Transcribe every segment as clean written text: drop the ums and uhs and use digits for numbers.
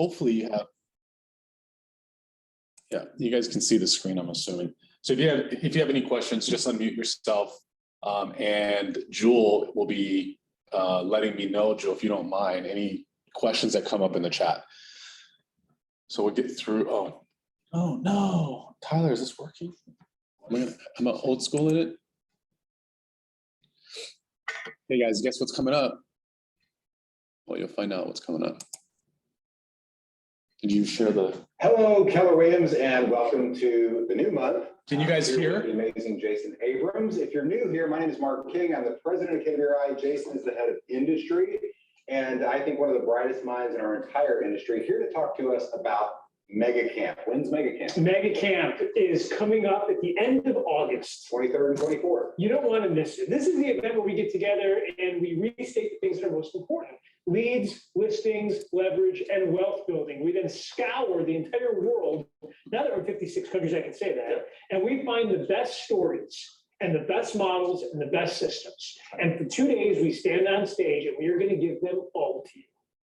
hopefully you have, yeah, you guys can see the screen, I'm assuming. So if you have any questions, just unmute yourself, and Jewel will be letting me know, Jewel, if you don't mind, any questions that come up in the chat. So we'll get through. Oh no, Tyler, is this working? I'm a old school in it. Hey guys, guess what's coming up? Well, you'll find out what's coming up. Did you share the? Hello, Keller Williams, and welcome to the new month. Can you guys hear? The amazing Jason Abrams. If you're new here, my name is Mark King. I'm the president of KWRI. Jason is the head of industry, and I think one of the brightest minds in our entire industry. Here to talk to us about Mega Camp. When's Mega Camp? Mega Camp is coming up at the end of August. 23rd and 24th. You don't want to miss it. This is the event where we get together and we restate the things that are most important. Leads, listings, leverage, and wealth building. We then scour the entire world. Now that we're in 56 countries, I can say that. And we find the best stories and the best models and the best systems. And for 2 days, we stand on stage and we are going to give them all to you.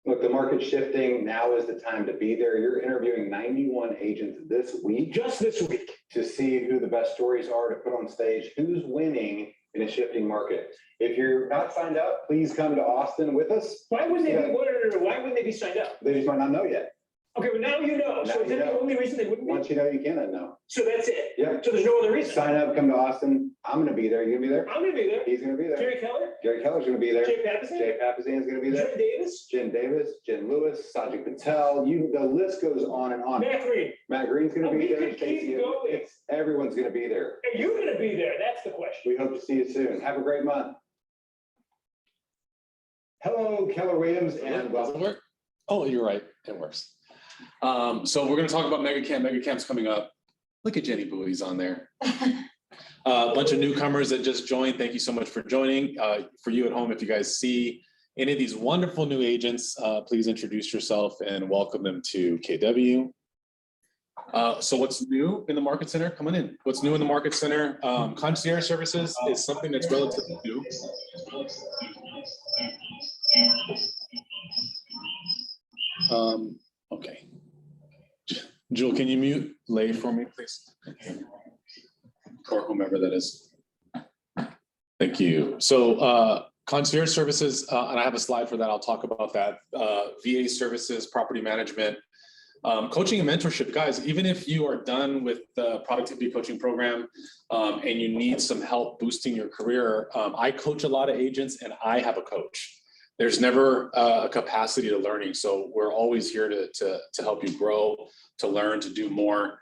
Look, the market's shifting. Now is the time to be there. You're interviewing 91 agents this week. Just this week. To see who the best stories are to put on stage, who's winning in a shifting market. If you're not signed up, please come to Austin with us. Why wouldn't they be, why wouldn't they be signed up? They just might not know yet. Okay, well now you know. Now so is that the only reason they wouldn't be? Once you know, you cannot know. So that's it? Yeah. So there's no other reason? Sign up, come to Austin. I'm going to be there. You going to be there? I'm going to be there. He's going to be there. Jerry Keller? Gary Keller's going to be there. Jay Papasan? Jay Papasan is going to be there. Jim Davis? Jen Davis, Jen Lewis, Sajid Patel. The list goes on and on. Matt Green. Matt Green's going to be We there. could keep going. Everyone's going to be there. And you're going to be there. That's the question. We hope to see you soon. Have a great month. Hello, Keller Williams, and Does it work? Oh, you're right. It works. So we're going to talk about Mega Camp. Mega Camp's coming up. Look at Jenny Bowie's on there. A bunch of newcomers that just joined. Thank you so much for joining. For you at home, if you guys see any of these wonderful new agents, please introduce yourself and welcome them to KW. So what's new in the Market Center? Come on in. What's new in the Market Center? Concierge services is something that's relatively new. Okay. Jewel, can you mute Lay for me, please? Or whomever that is. Thank you. So concierge services, and I have a slide for that. I'll talk about that. VA services, property management, coaching and mentorship. Guys, even if you are done with the productivity coaching program and you need some help boosting your career, I coach a lot of agents and I have a coach. There's never a capacity to learning. So we're always here to help you grow, to learn, to do more.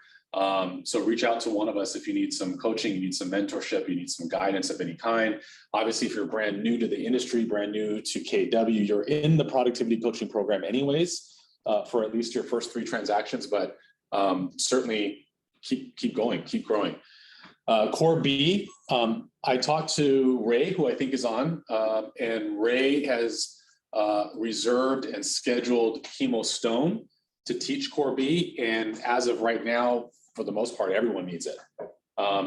So reach out to one of us if you need some coaching, you need some mentorship, you need some guidance of any kind. Obviously, if you're brand new to the industry, brand new to KW, you're in the productivity coaching program anyways, for at least your first 3 transactions, but certainly keep going, keep growing. Core B, I talked to Ray, who I think is on, and Ray has reserved and scheduled Chemo Stone to teach Core B, and as of right now, for the most part, everyone needs it.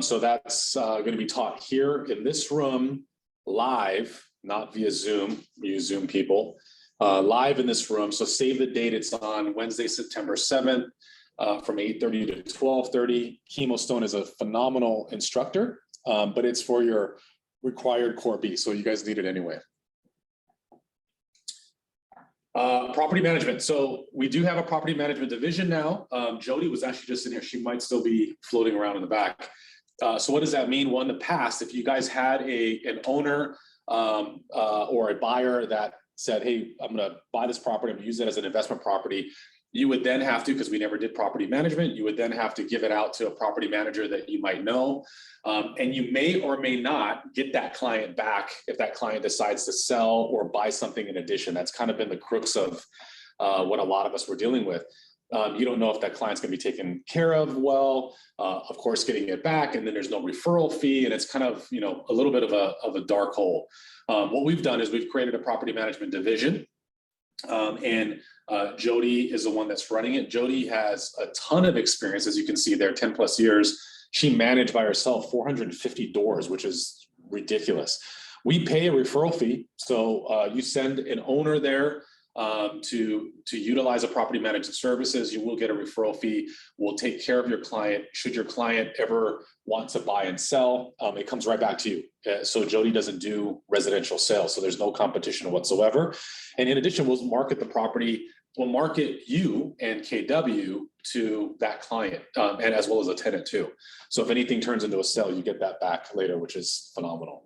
So that's going to be taught here in this room, live, not via Zoom. We use Zoom people, live in this room. So save the date. It's on Wednesday, September 7th. From 8:30 to 12:30. Chemo Stone is a phenomenal instructor, but it's for your required Core B, so you guys need it anyway. Property management. So we do have a property management division now. Jody was actually just in here. She might still be floating around in the back. So what does that mean? Well, in the past, if you guys had an owner or a buyer that said, hey, I'm going to buy this property, I'm going to use it as an investment property, you would then have to, because we never did property management, you would then have to give it out to a property manager that you might know. And you may or may not get that client back if that client decides to sell or buy something in addition. That's kind of been the crux of what a lot of us were dealing with. You don't know if that client's going to be taken care of well, of course, getting it back, and then there's no referral fee, and it's kind of, you know, a little bit of a dark hole. What we've done is we've created a property management division, and Jody is the one that's running it. Jody has a ton of experience, as you can see there, 10 plus years. She managed by herself 450 doors, which is ridiculous. We pay a referral fee. So you send an owner there to utilize a property management services. You will get a referral fee. We'll take care of your client. Should your client ever want to buy and sell, it comes right back to you. So Jody doesn't do residential sales, so there's no competition whatsoever. And in addition, we'll market the property. We'll market you and KW to that client, and as well as a tenant too. So if anything turns into a sale, you get that back later, which is phenomenal.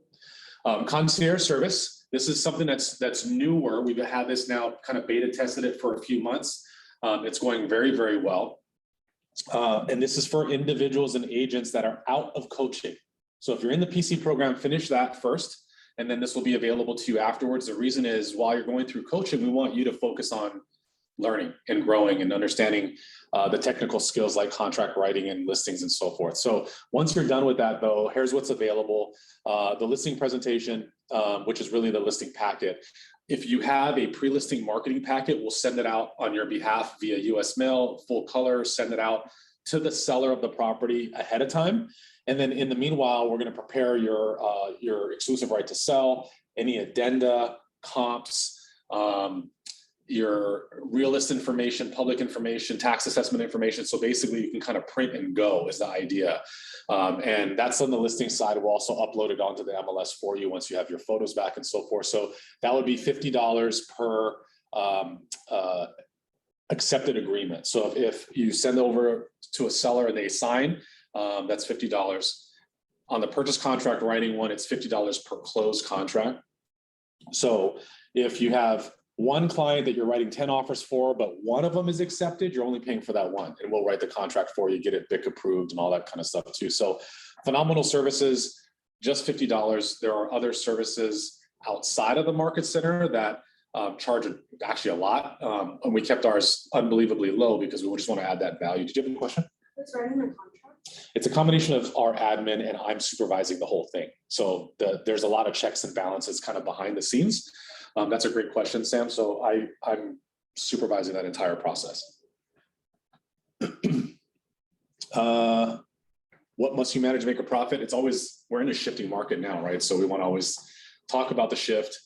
Concierge service. This is something that's newer. We've had this now, kind of beta tested it for a few months. It's going very, very well. And this is for individuals and agents that are out of coaching. So if you're in the PC program, finish that first, and then this will be available to you afterwards. The reason is, while you're going through coaching, we want you to focus on learning and growing and understanding the technical skills like contract writing and listings and so forth. So once you're done with that though, here's what's available. The listing presentation, which is really the listing packet. If you have a pre-listing marketing packet, we'll send it out on your behalf via US mail, full color, send it out to the seller of the property ahead of time. And then in the meanwhile, we're going to prepare your exclusive right to sell, any addenda, comps, your realist information, public information, tax assessment information. So basically you can kind of print and go is the idea. And that's on the listing side. We'll also upload it onto the MLS for you once you have your photos back and so forth. So that would be $50 per accepted agreement. So if you send over to a seller and they sign, that's $50. On the purchase contract writing one, it's $50 per closed contract. So if you have one client that you're writing 10 offers for, but one of them is accepted, you're only paying for that one, and we'll write the contract for you, get it BIC approved and all that kind of stuff too. So phenomenal services, just $50. There are other services outside of the market center that charge actually a lot. And we kept ours unbelievably low because we just want to add that value. Did you have a question? Who's writing the contract? It's a combination of our admin and I'm supervising the whole thing. So there's a lot of checks and balances kind of behind the scenes. That's a great question, Sam. So I'm supervising that entire process. What must you manage to make a profit? It's always, we're in a shifting market now, right? So we want to always talk about the shift.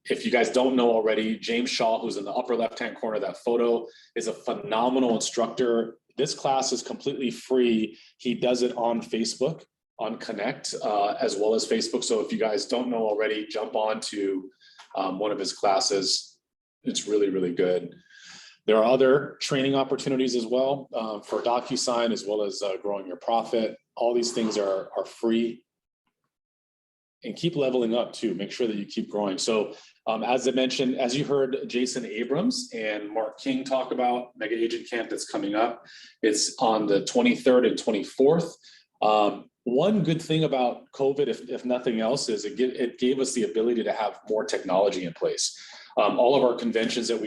If you guys don't know already, James Shaw, who's in the upper left-hand corner of that photo, is a phenomenal instructor. This class is completely free. He does it on Facebook, on Connect, as well as Facebook. So if you guys don't know already, jump on to one of his classes. It's really, really good. There are other training opportunities as well for DocuSign, as well as growing your profit. All these things are free. And keep leveling up too. Make sure that you keep growing. So as I mentioned, as you heard Jason Abrams and Mark King talk about Mega Agent Camp that's coming up, it's on the 23rd and 24th. One good thing about COVID, if nothing else, is it gave us the ability to have more technology in place. All of our conventions that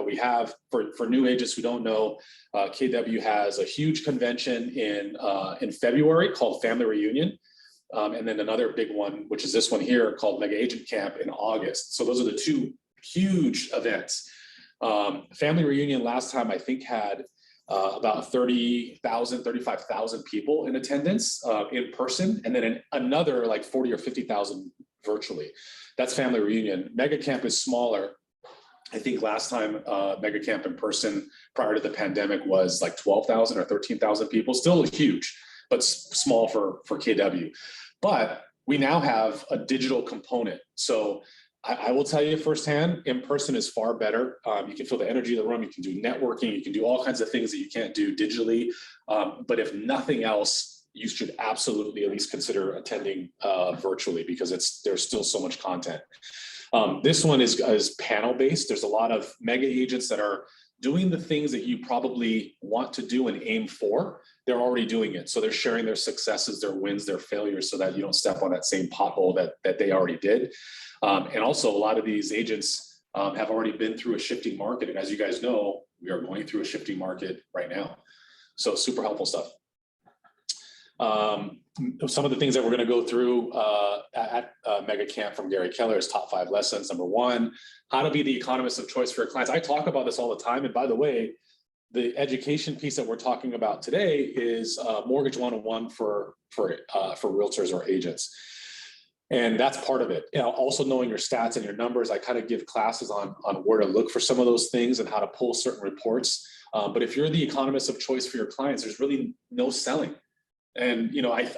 we have for new agents who don't know, KW has a huge convention in February called Family Reunion. And then another big one, which is this one here, called Mega Agent Camp in August. So those are the two huge events. Family Reunion last time, I think, had about 30,000, 35,000 people in attendance in person, and then another like 40 or 50,000 virtually. That's Family Reunion. Mega Camp is smaller. I think last time Mega Camp in person prior to the pandemic was like 12,000 or 13,000 people. Still huge, but small for KW. But we now have a digital component. So I will tell you firsthand, in person is far better. You can feel the energy of the room. You can do networking. You can do all kinds of things that you can't do digitally. But if nothing else, you should absolutely at least consider attending virtually, because there's still so much content. This one is panel based. There's a lot of mega agents that are doing the things that you probably want to do and aim for. They're already doing it. So they're sharing their successes, their wins, their failures, so that you don't step on that same pothole that they already did. And also a lot of these agents have already been through a shifting market. And as you guys know, we are going through a shifting market right now. So super helpful stuff. Some of the things that we're going to go through at Mega Camp from Gary Keller is top 5 lessons. Number 1, how to be the economist of choice for your clients. I talk about this all the time. And by the way, the education piece that we're talking about today is Mortgage 101 for realtors or agents. And that's part of it. Also knowing your stats and your numbers. I kind of give classes on where to look for some of those things and how to pull certain reports. But if you're the economist of choice for your clients, there's really no selling. And,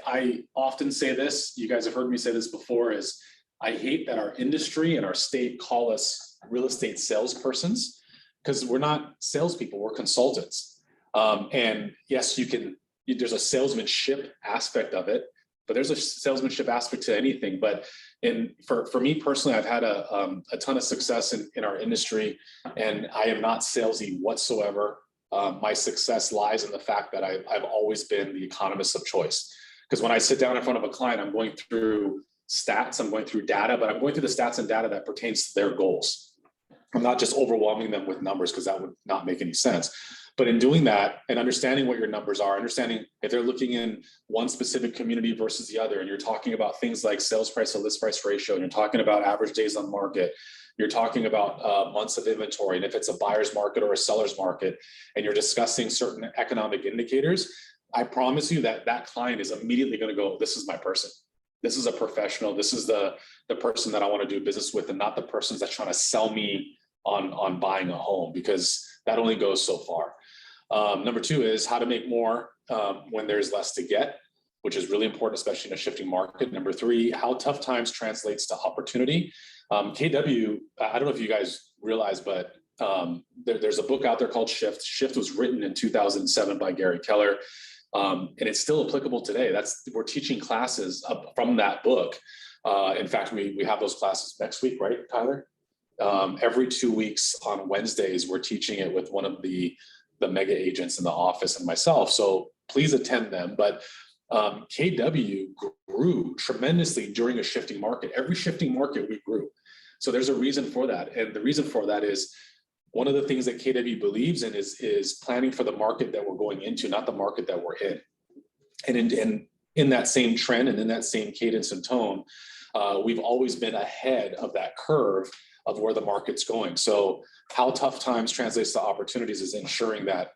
I often say this, you guys have heard me say this before, is I hate that our industry and our state call us real estate salespersons, because we're not salespeople, we're consultants. And yes, there's a salesmanship aspect of it, but there's a salesmanship aspect to anything. But for me personally, I've had a ton of success in our industry, and I am not salesy whatsoever. My success lies in the fact that I've always been the economist of choice. Because when I sit down in front of a client, I'm going through stats, I'm going through data, but I'm going through the stats and data that pertains to their goals. I'm not just overwhelming them with numbers, because that would not make any sense. But in doing that and understanding what your numbers are, understanding if they're looking in one specific community versus the other, and you're talking about things like sales price to list price ratio, and you're talking about average days on market, you're talking about months of inventory, and if it's a buyer's market or a seller's market, and you're discussing certain economic indicators, I promise you that that client is immediately going to go, this is my person. This is a professional. This is the person that I want to do business with, and not the person that's trying to sell me on buying a home, because that only goes so far. Number two is how to make more when there's less to get, which is really important, especially in a shifting market. Number three, how tough times translates to opportunity. KW, I don't know if you guys realize, but there's a book out there called Shift. Shift was written in 2007 by Gary Keller, and it's still applicable today. We're teaching classes from that book. In fact, we have those classes next week, right, Tyler? Every 2 weeks on Wednesdays, we're teaching it with one of the mega agents in the office and myself. So please attend them. But KW grew tremendously during a shifting market. Every shifting market we grew. So there's a reason for that. And the reason for that is one of the things that KW believes in is planning for the market that we're going into, not the market that we're in. And in that same trend and in that same cadence and tone, we've always been ahead of that curve of where the market's going. So how tough times translates to opportunities is ensuring that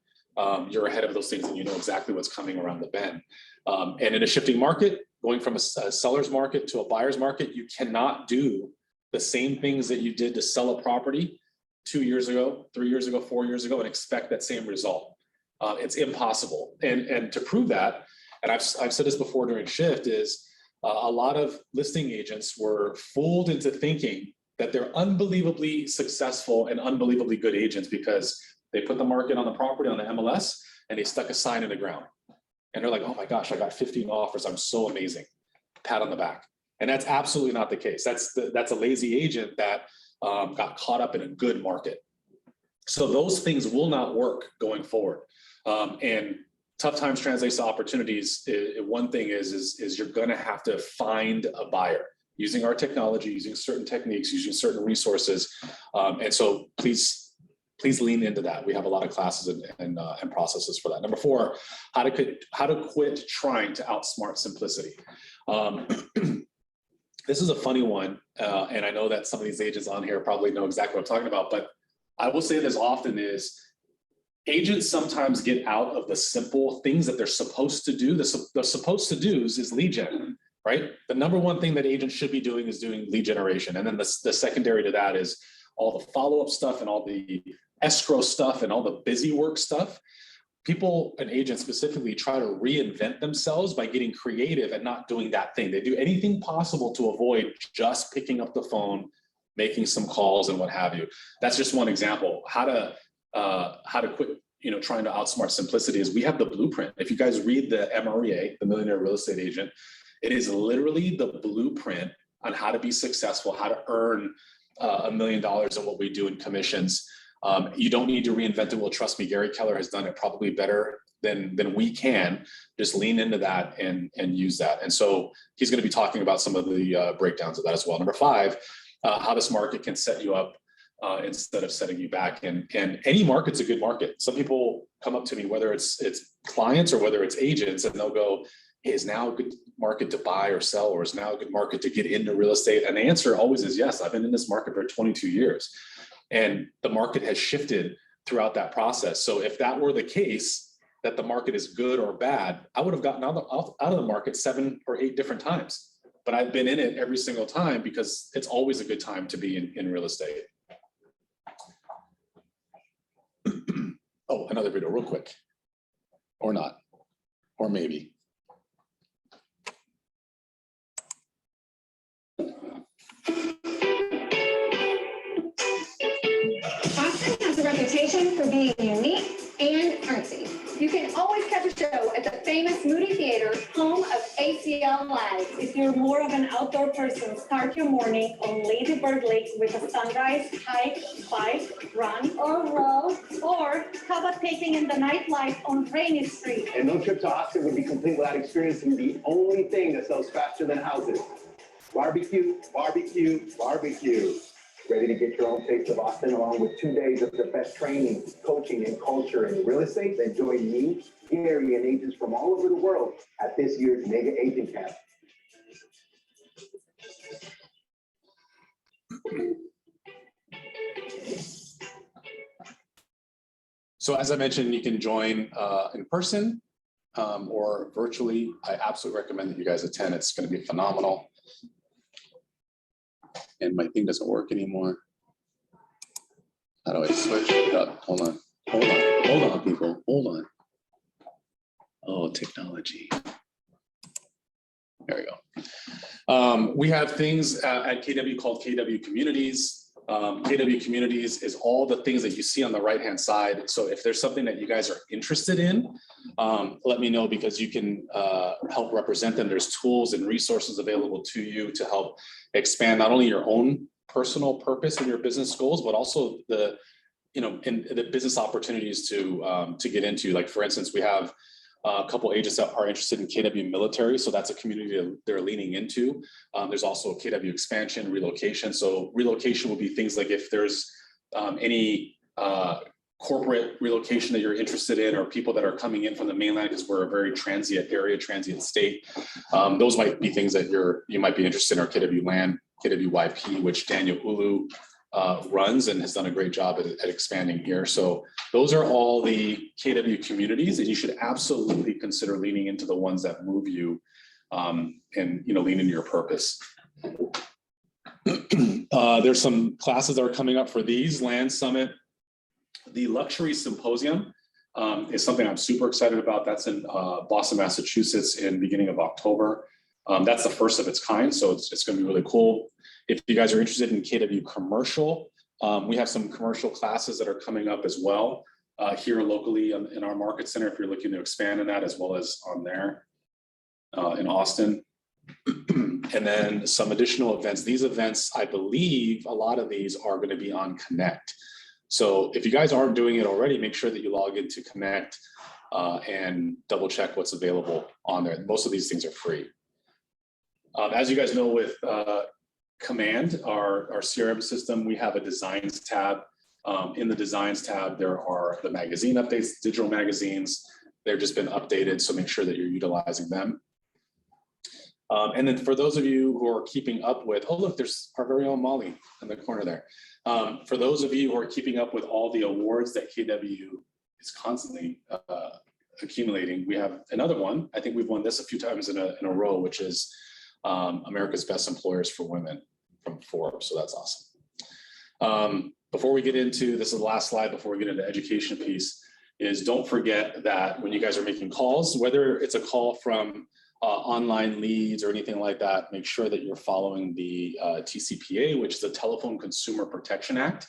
you're ahead of those things and you know exactly what's coming around the bend. And in a shifting market, going from a seller's market to a buyer's market, you cannot do the same things that you did to sell a property 2 years ago, 3 years ago, 4 years ago, and expect that same result. It's impossible. And to prove that, and I've said this before during Shift, is a lot of listing agents were fooled into thinking that they're unbelievably successful and unbelievably good agents because they put the market on the property on the MLS and they stuck a sign in the ground. And they're like, oh my gosh, I got 15 offers. I'm so amazing. Pat on the back. And that's absolutely not the case. That's a lazy agent that got caught up in a good market. So those things will not work going forward. And tough times translates to opportunities. One thing is you're going to have to find a buyer using our technology, using certain techniques, using certain resources. And so please lean into that. We have a lot of classes and processes for that. Number four, how to quit trying to outsmart simplicity. This is a funny one. And I know that some of these agents on here probably know exactly what I'm talking about, but I will say this often is agents sometimes get out of the simple things that they're supposed to do. The supposed to do's is lead gen, right? The number one thing that agents should be doing is doing lead generation. And then the secondary to that is all the follow-up stuff and all the escrow stuff and all the busy work stuff. People and agents specifically try to reinvent themselves by getting creative and not doing that thing. They do anything possible to avoid just picking up the phone, making some calls and what have you. That's just one example. How to quit, trying to outsmart simplicity is we have the blueprint. If you guys read the MREA, the Millionaire Real Estate Agent, it is literally the blueprint on how to be successful, how to earn $1 million in what we do in commissions. You don't need to reinvent it. Well, trust me, Gary Keller has done it probably better than we can. Just lean into that and use that. And so he's going to be talking about some of the breakdowns of that as well. Number five, how this market can set you up instead of setting you back. And any market's a good market. Some people come up to me, whether it's clients or whether it's agents, and they'll go, hey, is now a good market to buy or sell, or is now a good market to get into real estate? And the answer always is yes. I've been in this market for 22 years. And the market has shifted throughout that process. So if that were the case, that the market is good or bad, I would have gotten out of the market 7 or 8 different times. but I've been in it every single time because it's always a good time to be in real estate. Oh, another video real quick. Or not, or maybe. Austin has a reputation for being unique and artsy. You can always catch a show at the famous Moody Theater, home of ACL Live. If you're more of an outdoor person, start your morning on Lady Bird Lake with a sunrise, hike, bike, run, or row. Or how about taking in the nightlife on Rainy Street? And no trip to Austin would be complete without experiencing the only thing that sells faster than houses. Barbecue, barbecue, barbecue. Ready to get your own taste of Austin along with 2 days of the best training, coaching, and culture in real estate? Then join me, Gary, and agents from all over the world at this year's Mega Agent Camp. So as I mentioned, you can join in person or virtually. I absolutely recommend that you guys attend. It's going to be phenomenal. And my thing doesn't work anymore. How do I switch it up? Hold on, people, hold on. Oh, technology. There we go. We have things at KW called KW Communities. KW Communities is all the things that you see on the right-hand side. So if there's something that you guys are interested in, let me know because you can help represent them. There's tools and resources available to you to help expand not only your own personal purpose and your business goals, but also the, in the business opportunities to get into. Like for instance, we have a couple agents that are interested in KW military. So that's a community that they're leaning into. There's also KW expansion, relocation. So relocation will be things like if there's any corporate relocation that you're interested in, or people that are coming in from the mainland, because we're a very transient area, transient state. Those might be things that you might be interested in, or KW land, KWYP, which Daniel Ulu runs and has done a great job at expanding here. So those are all the KW communities, and you should absolutely consider leaning into the ones that move you and lean into your purpose. There's some classes that are coming up for these. Land Summit, the Luxury Symposium is something I'm super excited about. That's in Boston, Massachusetts in beginning of October. That's the first of its kind, so it's going to be really cool. If you guys are interested in KW commercial, we have some commercial classes that are coming up as well here locally in our market center, if you're looking to expand in that, as well as on there in Austin. And then some additional events. These events, I believe a lot of these are going to be on Connect. So if you guys aren't doing it already, make sure that you log into Connect and double check what's available on there. Most of these things are free. As you guys know, with Command, our CRM system, we have a designs tab. In the designs tab, there are the magazine updates, digital magazines. They've just been updated, so make sure that you're utilizing them. And then for those of you who are keeping up with, oh look, there's our very own Molly in the corner there. For those of you who are keeping up with all the awards that KW is constantly accumulating, we have another one. I think we've won this a few times in a row, which is America's Best Employers for Women from Forbes. So that's awesome. Before we get into, this is the last slide before we get into the education piece, is don't forget that when you guys are making calls, whether it's a call from online leads or anything like that, make sure that you're following the TCPA, which is the Telephone Consumer Protection Act.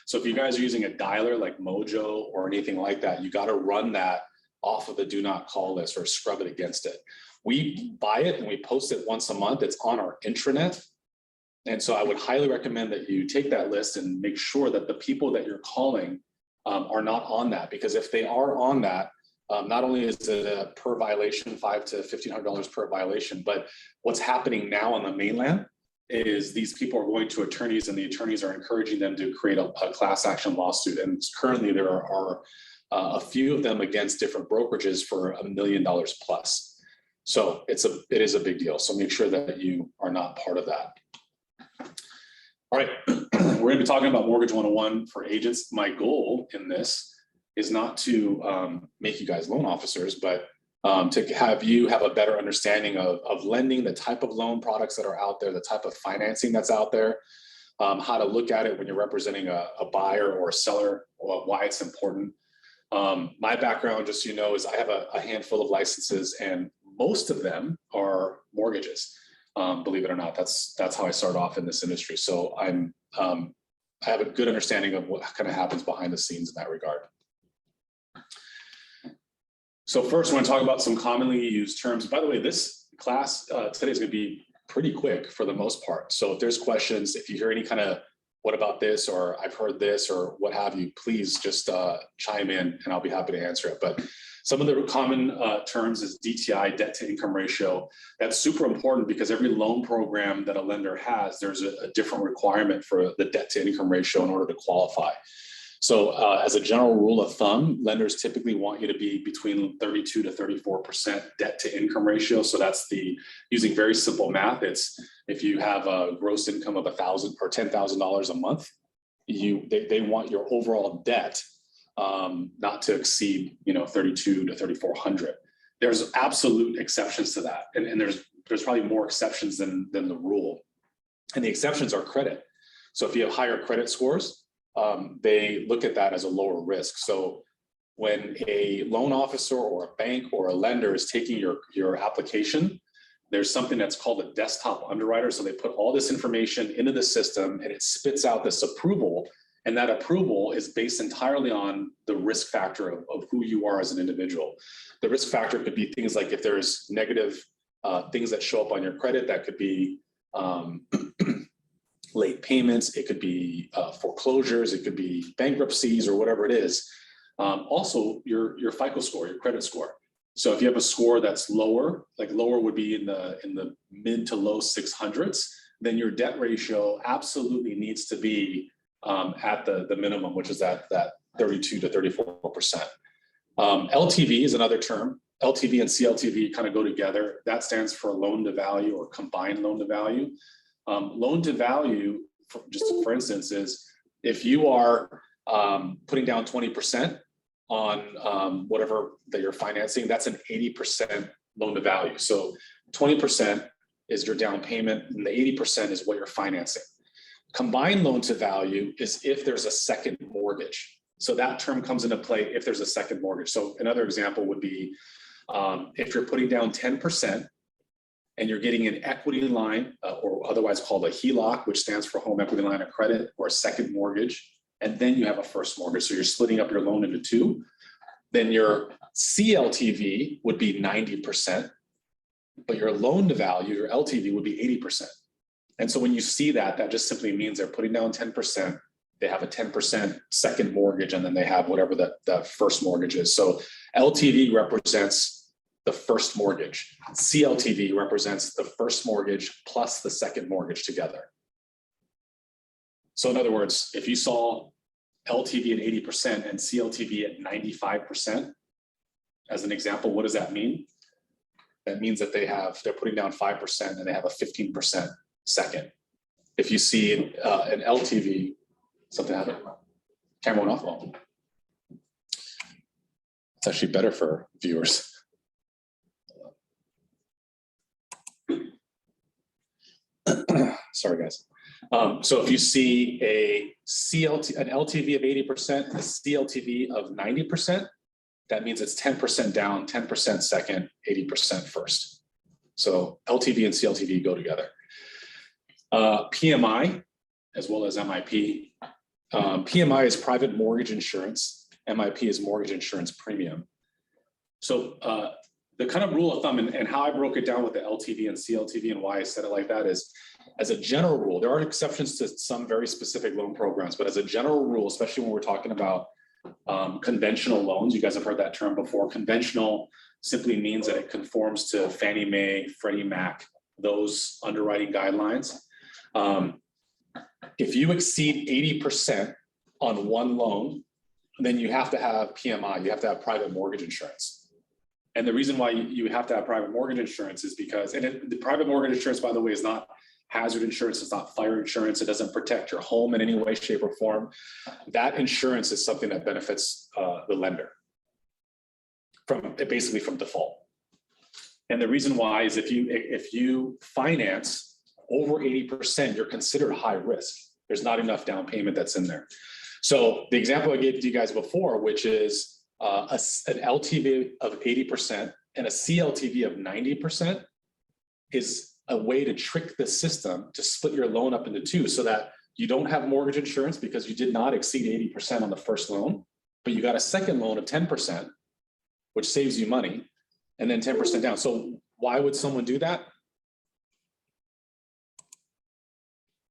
So if you guys are using a dialer like Mojo or anything like that, you got to run that off of the do not call list or scrub it against it. We buy it and we post it once a month. It's on our intranet. And so I would highly recommend that you take that list and make sure that the people that you're calling are not on that, because if they are on that, not only is it a per violation, $500 to $1,500 per violation, but what's happening now on the mainland is these people are going to attorneys, and the attorneys are encouraging them to create a class action lawsuit. And currently there are a few of them against different brokerages for $1 million plus. So it is a big deal. So make sure that you are not part of that. All right, we're going to be talking about Mortgage 101 for agents. My goal in this is not to make you guys loan officers, but to have you have a better understanding of lending, the type of loan products that are out there, the type of financing that's out there, how to look at it when you're representing a buyer or a seller, or why it's important. My background, just so you know, is I have a handful of licenses, and most of them are mortgages. Believe it or not, that's how I started off in this industry. So I have a good understanding of what kind of happens behind the scenes in that regard. So first, I want to talk about some commonly used terms. By the way, this class today is going to be pretty quick for the most part. So if there's questions, if you hear any kind of what about this, or I've heard this, or what have you, please just chime in and I'll be happy to answer it. But some of the common terms is DTI, debt to income ratio. That's super important because every loan program that a lender has, there's a different requirement for the debt to income ratio in order to qualify. So as a general rule of thumb, lenders typically want you to be between 32 to 34% debt to income ratio. So that's using very simple math. It's if you have a gross income of $1,000 or $10,000 a month, they want your overall debt not to exceed 32 to 3,400. There's absolute exceptions to that, and there's probably more exceptions than the rule. And the exceptions are credit. So if you have higher credit scores, they look at that as a lower risk. So when a loan officer or a bank or a lender is taking your application, there's something that's called a desktop underwriter. So they put all this information into the system and it spits out this approval. And that approval is based entirely on the risk factor of who you are as an individual. The risk factor could be things like if there's negative things that show up on your credit, that could be late payments, it could be foreclosures, it could be bankruptcies or whatever it is. Also your FICO score, your credit score. So if you have a score that's lower, like lower would be in the mid to low 600s, then your debt ratio absolutely needs to be at the minimum, which is that 32 to 34%. LTV is another term. LTV and CLTV kind of go together. That stands for loan to value or combined loan to value. Loan to value, just for instance, is if you are putting down 20% on whatever that you're financing, that's an 80% loan to value. So 20% is your down payment and the 80% is what you're financing. Combined loan to value is if there's a second mortgage. So that term comes into play if there's a second mortgage. So another example would be if you're putting down 10% and you're getting an equity line or otherwise called a HELOC, which stands for home equity line of credit, or a second mortgage, and then you have a first mortgage. So you're splitting up your loan into two. Then your CLTV would be 90%, but your loan to value, your LTV would be 80%. And so when you see that, that just simply means they're putting down 10%, they have a 10% second mortgage, and then they have whatever the first mortgage is. So LTV represents the first mortgage. CLTV represents the first mortgage plus the second mortgage together. So in other words, if you saw LTV at 80% and CLTV at 95%, as an example, what does that mean? That means that they're putting down 5% and they have a 15% second. If you see an LTV, something happened, camera went off. Well, it's actually better for viewers. Sorry, guys. So if you see an LTV of 80%, a CLTV of 90%, that means it's 10% down, 10% second, 80% first. So LTV and CLTV go together. PMI, as well as MIP. PMI is private mortgage insurance. MIP is mortgage insurance premium. So the kind of rule of thumb and how I broke it down with the LTV and CLTV and why I said it like that is, as a general rule, there are exceptions to some very specific loan programs, but as a general rule, especially when we're talking about conventional loans, you guys have heard that term before. Conventional simply means that it conforms to Fannie Mae, Freddie Mac, those underwriting guidelines. If you exceed 80% on one loan, then you have to have PMI, you have to have private mortgage insurance. And the reason why you have to have private mortgage insurance is because, the private mortgage insurance, by the way, is not hazard insurance, it's not fire insurance, it doesn't protect your home in any way, shape, or form. That insurance is something that benefits the lender basically from default. And the reason why is if you finance over 80%, you're considered high risk. There's not enough down payment that's in there. So the example I gave to you guys before, which is an LTV of 80% and a CLTV of 90%, is a way to trick the system to split your loan up into two so that you don't have mortgage insurance because you did not exceed 80% on the first loan, but you got a second loan of 10%, which saves you money, and then 10% down. So why would someone do that?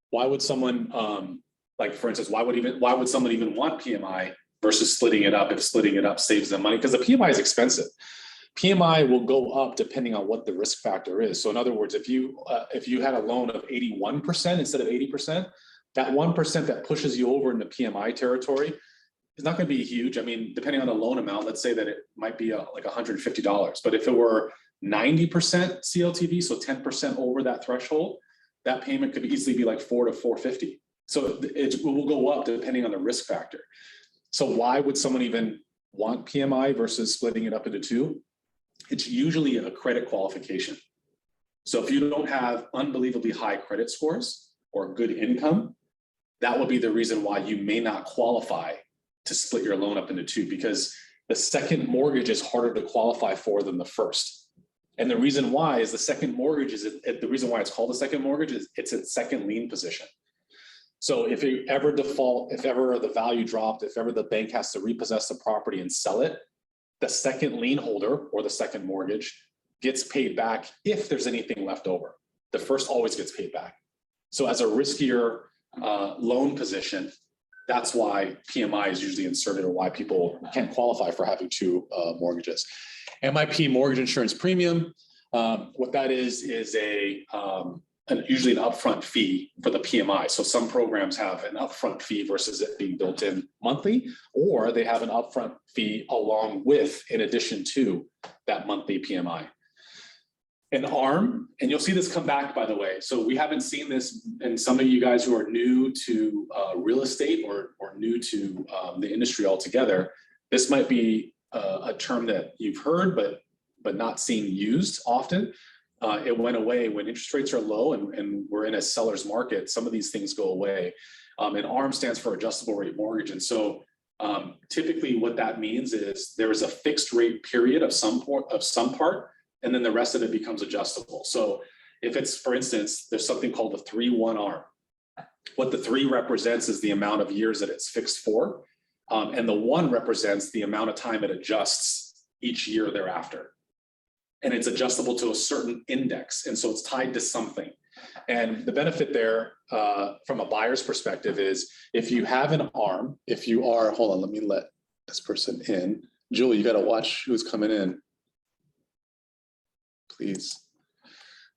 Why would someone, like for instance, why would someone even want PMI versus splitting it up if splitting it up saves them money? Because the PMI is expensive. PMI will go up depending on what the risk factor is. So in other words, if you had a loan of 81% instead of 80%, that 1% that pushes you over into PMI territory is not going to be huge. I mean, depending on the loan amount, let's say that it might be like $150. But if it were 90% CLTV, so 10% over that threshold, that payment could easily be like $400 to $450. So it will go up depending on the risk factor. So why would someone even want PMI versus splitting it up into two? It's usually a credit qualification. So if you don't have unbelievably high credit scores or good income, that will be the reason why you may not qualify to split your loan up into two, because the second mortgage is harder to qualify for than the first. And the reason why is the second mortgage is, the reason why it's called a second mortgage is it's a second lien position. So if you ever default, if ever the value dropped, if ever the bank has to repossess the property and sell it, the second lien holder or the second mortgage gets paid back if there's anything left over. The first always gets paid back. So as a riskier loan position, that's why PMI is usually inserted, or why people can't qualify for having two mortgages. MIP, mortgage insurance premium, what that is usually an upfront fee for the PMI. So some programs have an upfront fee versus it being built in monthly, or they have an upfront fee along with, in addition to that monthly PMI. An ARM, and you'll see this come back, by the way. So we haven't seen this, and some of you guys who are new to real estate or new to the industry altogether, this might be a term that you've heard, but not seen used often. It went away when interest rates are low and we're in a seller's market. Some of these things go away. And ARM stands for adjustable rate mortgage. And so typically what that means is there is a fixed rate period of some part, and then the rest of it becomes adjustable. So if it's, for instance, there's something called the 3-1 ARM. What the 3 represents is the amount of years that it's fixed for. And the 1 represents the amount of time it adjusts each year thereafter. And it's adjustable to a certain index. And so it's tied to something. And the benefit there from a buyer's perspective is if you have an ARM, if you are, hold on, let me let this person in. Julie, you got to watch who's coming in, please.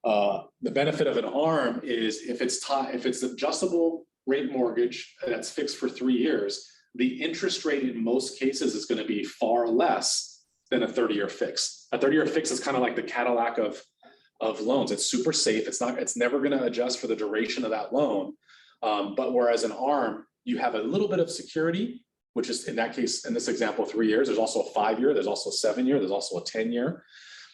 The benefit of an ARM is if it's adjustable rate mortgage that's fixed for 3 years, the interest rate in most cases is going to be far less than a 30-year fix. A 30-year fix is kind of like the Cadillac of loans. It's super safe. It's never going to adjust for the duration of that loan. But whereas an ARM, you have a little bit of security, which is in that case, in this example, 3 years. There's also a 5-year. There's also a 7-year. There's also a 10-year.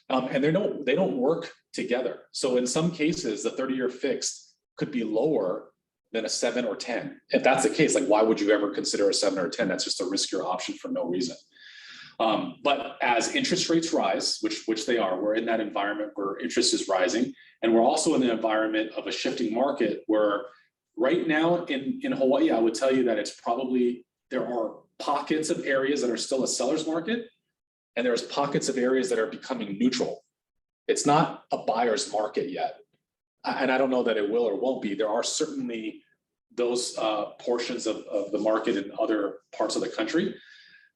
And they don't work together. So in some cases, the 30-year fixed could be lower than a 7 or 10. If that's the case, like why would you ever consider a 7 or 10? That's just a riskier option for no reason. But as interest rates rise, which they are, we're in that environment where interest is rising. And we're also in the environment of a shifting market where right now in Hawaii, I would tell you that there are pockets of areas that are still a seller's market. And there's pockets of areas that are becoming neutral. It's not a buyer's market yet. And I don't know that it will or won't be. There are certainly those portions of the market in other parts of the country.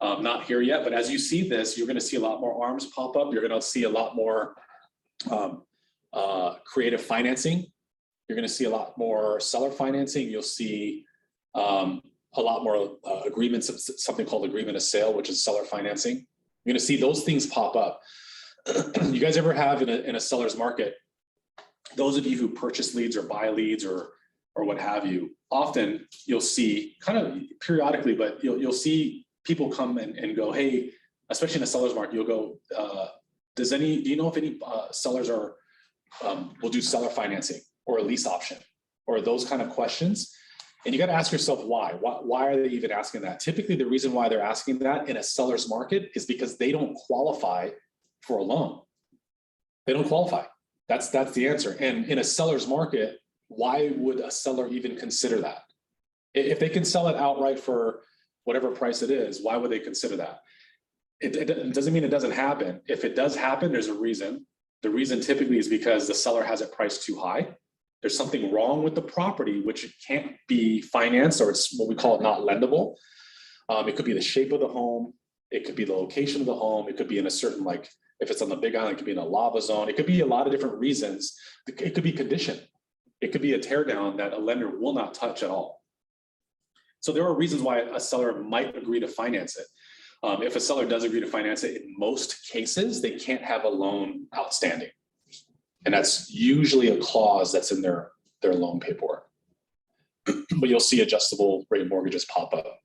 Not here yet, but as you see this, you're going to see a lot more ARMs pop up. You're going to see a lot more creative financing. You're going to see a lot more seller financing. You'll see a lot more agreements, something called agreement of sale, which is seller financing. You're going to see those things pop up. You guys ever have in a seller's market, those of you who purchase leads or buy leads or what have you, often you'll see kind of periodically, but you'll see people come and go, hey, especially in a seller's market, you'll go, do you know if any sellers are will do seller financing or a lease option or those kind of questions? And you got to ask yourself why. Why are they even asking that? Typically, the reason why they're asking that in a seller's market is because they don't qualify for a loan. They don't qualify. That's the answer. And in a seller's market, why would a seller even consider that? If they can sell it outright for whatever price it is, why would they consider that? It doesn't mean it doesn't happen. If it does happen, there's a reason. The reason typically is because the seller has it priced too high. There's something wrong with the property, which can't be financed, or it's what we call it not lendable. It could be the shape of the home. It could be the location of the home. It could be in a certain, like, if it's on the Big Island, it could be in a lava zone. It could be a lot of different reasons. It could be condition. It could be a tear down that a lender will not touch at all. So there are reasons why a seller might agree to finance it. If a seller does agree to finance it, in most cases, they can't have a loan outstanding. And that's usually a clause that's in their loan paperwork. But you'll see adjustable rate mortgages pop up.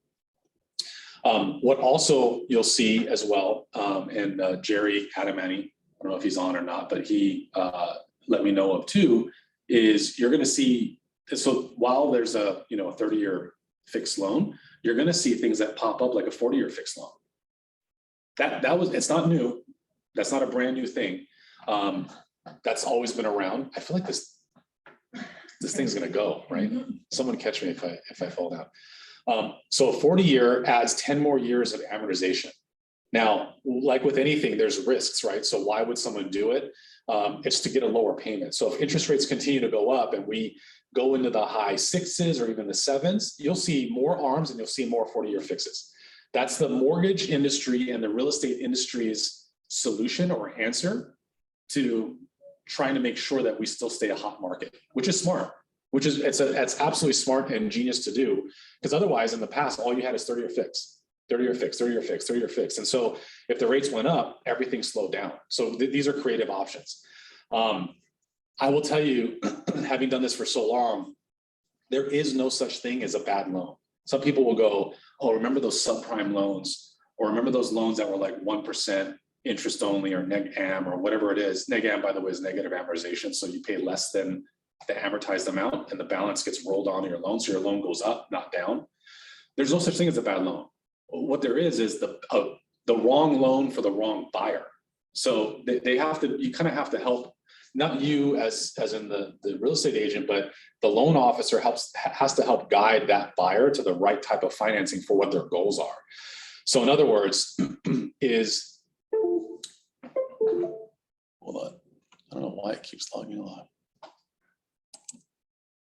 What also you'll see as well, and Jerry Adamani, I don't know if he's on or not, but he let me know of too, is you're going to see, so while there's a 30-year fixed loan, you're going to see things that pop up like a 40-year fixed loan. It's not new. That's not a brand new thing. That's always been around. I feel like this thing's going to go, right? Someone catch me if I fall down. So a 40-year adds 10 more years of amortization. Now, like with anything, there's risks, right? So why would someone do it? It's to get a lower payment. So if interest rates continue to go up and we go into the high 6s or even the 7s, you'll see more ARMs and you'll see more 40-year fixes. That's the mortgage industry and the real estate industry's solution or answer to trying to make sure that we still stay a hot market, which is smart, it's absolutely smart and genius to do, because otherwise in the past, all you had is 30-year fix, 30-year fix, 30-year fix, 30-year fix. And so if the rates went up, everything slowed down. So these are creative options. I will tell you, having done this for so long, there is no such thing as a bad loan. Some people will go, oh, remember those subprime loans, or remember those loans that were like 1% interest only, or neg am, or whatever it is. Neg am, by the way, is negative amortization. So you pay less than the amortized amount and the balance gets rolled onto your loan. So your loan goes up, not down. There's no such thing as a bad loan. What there is the wrong loan for the wrong buyer. So you kind of have to help, not you as in the real estate agent, but the loan officer has to help guide that buyer to the right type of financing for what their goals are. So in other words, hold on, I don't know why it keeps logging on.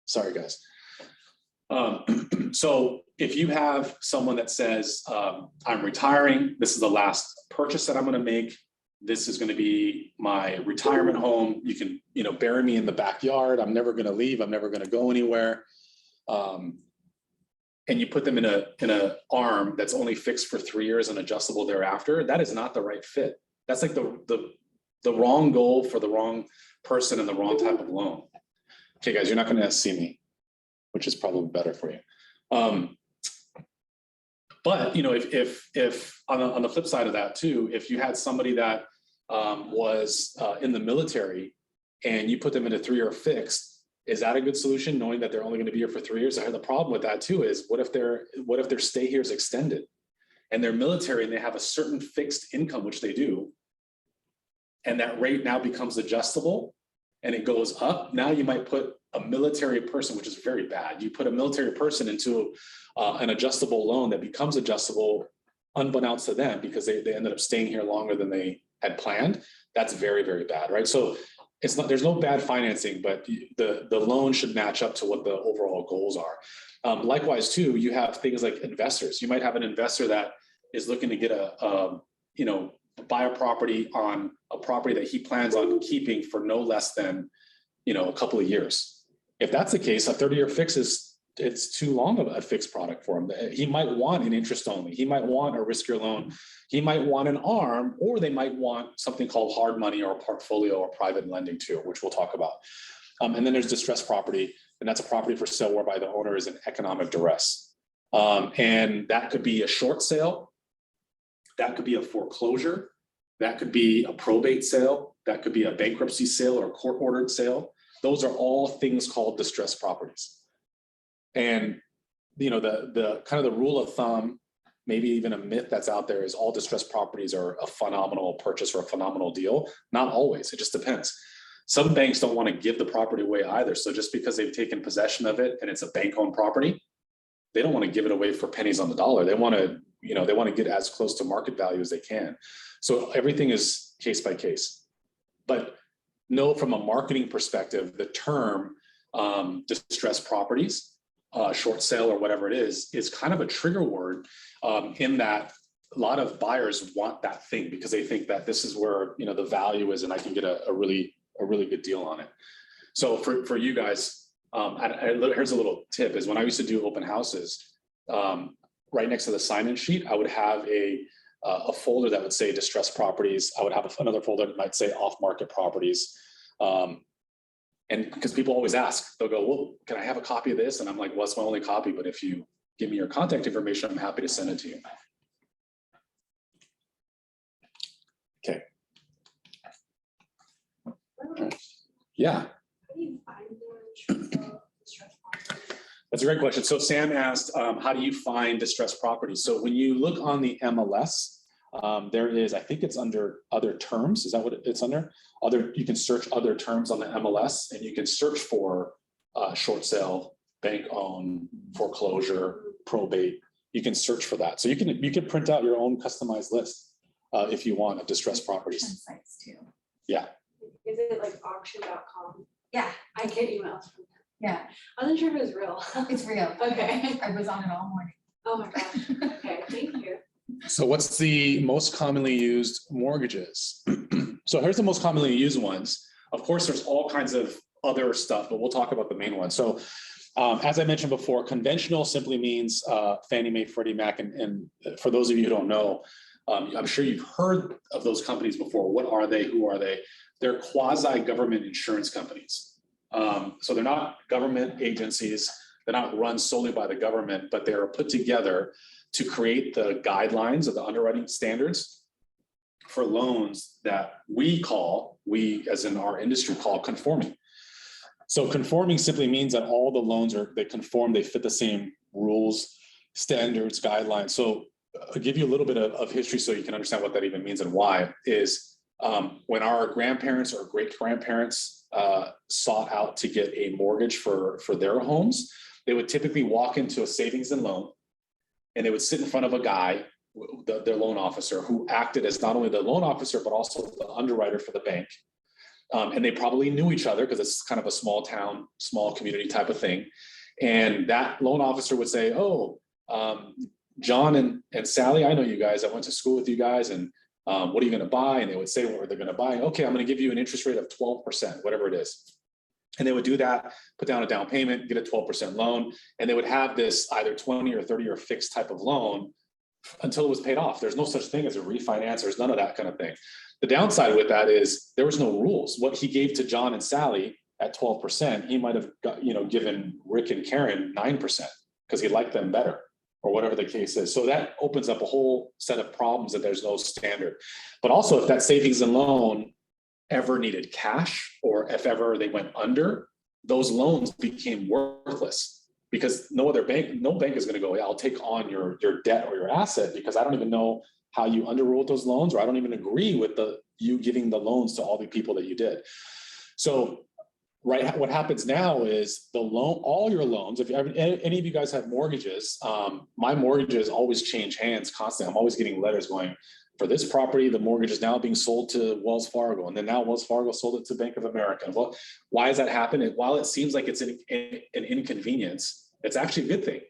Sorry, guys. So if you have someone that says, I'm retiring, this is the last purchase that I'm going to make, this is going to be my retirement home, you can, bury me in the backyard, I'm never going to leave, I'm never going to go anywhere. And you put them in a ARM that's only fixed for 3 years and adjustable thereafter, that is not the right fit. That's like the wrong goal for the wrong person and the wrong type of loan. Okay, guys, you're not going to see me, which is probably better for you. But if on the flip side of that too, if you had somebody that was in the military and you put them in a 3-year fixed, is that a good solution, knowing that they're only going to be here for 3 years? I heard the problem with that too is what if their stay here is extended and they're military and they have a certain fixed income, which they do, and that rate now becomes adjustable and it goes up. Now you might put a military person, which is very bad. You put a military person into an adjustable loan that becomes adjustable unbeknownst to them because they ended up staying here longer than they had planned. That's very, very bad, right? So there's no bad financing, but the loan should match up to what the overall goals are. Likewise too, you have things like investors. You might have an investor that is looking to get buy a property on a property that he plans on keeping for no less than, a couple of years. If that's the case, a 30-year fix it's too long of a fixed product for him. He might want an interest only. He might want a riskier loan. He might want an ARM, or they might want something called hard money or a portfolio or private lending too, which we'll talk about. And then there's distressed property, and that's a property for sale whereby the owner is in economic duress. And that could be a short sale. That could be a foreclosure. That could be a probate sale. That could be a bankruptcy sale or court-ordered sale. Those are all things called distressed properties. And, you know, the kind of the rule of thumb, maybe even a myth that's out there, is all distressed properties are a phenomenal purchase or a phenomenal deal. Not always, it just depends. Some banks don't want to give the property away either. So just because they've taken possession of it and it's a bank-owned property, they don't want to give it away for pennies on the dollar. They want to, you know, they want to get as close to market value as they can. So everything is case by case. But no, from a marketing perspective, the term distressed properties, short sale or whatever it is kind of a trigger word in that a lot of buyers want that thing because they think that this is where, you know, the value is and I can get a really good deal on it. So for you guys, here's a little tip is when I used to do open houses, right next to the sign-in sheet, I would have a folder that would say distressed properties. I would have another folder that might say off-market properties. And because people always ask, they'll go, well, can I have a copy of this? And I'm like, well, it's my only copy, but if you give me your contact information, I'm happy to send it to you. Okay. Yeah. That's a great question. So Sam asked, how do you find distressed properties? So when you look on the MLS, there is, I think it's under other terms. Is that what it's under? You can search other terms on the MLS and you can search for short sale, bank owned, foreclosure, probate. You can search for that. So you can print out your own customized list if you want of distressed properties. Sites too. Yeah. Is it like auction.com? Yeah, I get emails from them. yeah, I wasn't sure if it was real. it's real. Okay. I was on it all morning. Oh my gosh. Okay, thank you. So what's the most commonly used mortgages? So here's the most commonly used ones. Of course, there's all kinds of other stuff, but we'll talk about the main one. So as I mentioned before, conventional simply means Fannie Mae, Freddie Mac, and for those of you who don't know, I'm sure you've heard of those companies before. What are they? Who are they? They're quasi-government insurance companies. So they're not government agencies. They're not run solely by the government, but they are put together to create the guidelines of the underwriting standards for loans that we as in our industry call conforming. So conforming simply means that all the loans they conform, they fit the same rules, standards, guidelines. So I'll give you a little bit of history so you can understand what that even means and why is when our grandparents or great-grandparents sought out to get a mortgage for their homes, they would typically walk into a savings and loan and they would sit in front of a guy, their loan officer, who acted as not only the loan officer, but also the underwriter for the bank. And they probably knew each other because it's kind of a small town, small community type of thing. And that loan officer would say, oh, John and Sally, I know you guys. I went to school with you guys. And what are you going to buy? And they would say what they're going to buy. Okay, I'm going to give you an interest rate of 12%, whatever it is. And they would do that, put down a down payment, get a 12% loan. And they would have this either 20 or 30 or fixed type of loan until it was paid off. There's no such thing as a refinance. There's none of that kind of thing. The downside with that is there was no rules. What he gave to John and Sally at 12%, he might have given Rick and Karen 9% because he liked them better or whatever the case is. So that opens up a whole set of problems that there's no standard. But also if that savings and loan ever needed cash or if ever they went under, those loans became worthless because no bank is going to go, yeah, I'll take on your debt or your asset because I don't even know how you underwrote those loans, or I don't even agree with you giving the loans to all the people that you did. So, right, what happens now is all your loans, if any of you guys have mortgages, my mortgages always change hands constantly. I'm always getting letters going, for this property, the mortgage is now being sold to Wells Fargo, and then now Wells Fargo sold it to Bank of America. Well, why does that happen? And while it seems like it's an inconvenience, it's actually a good thing.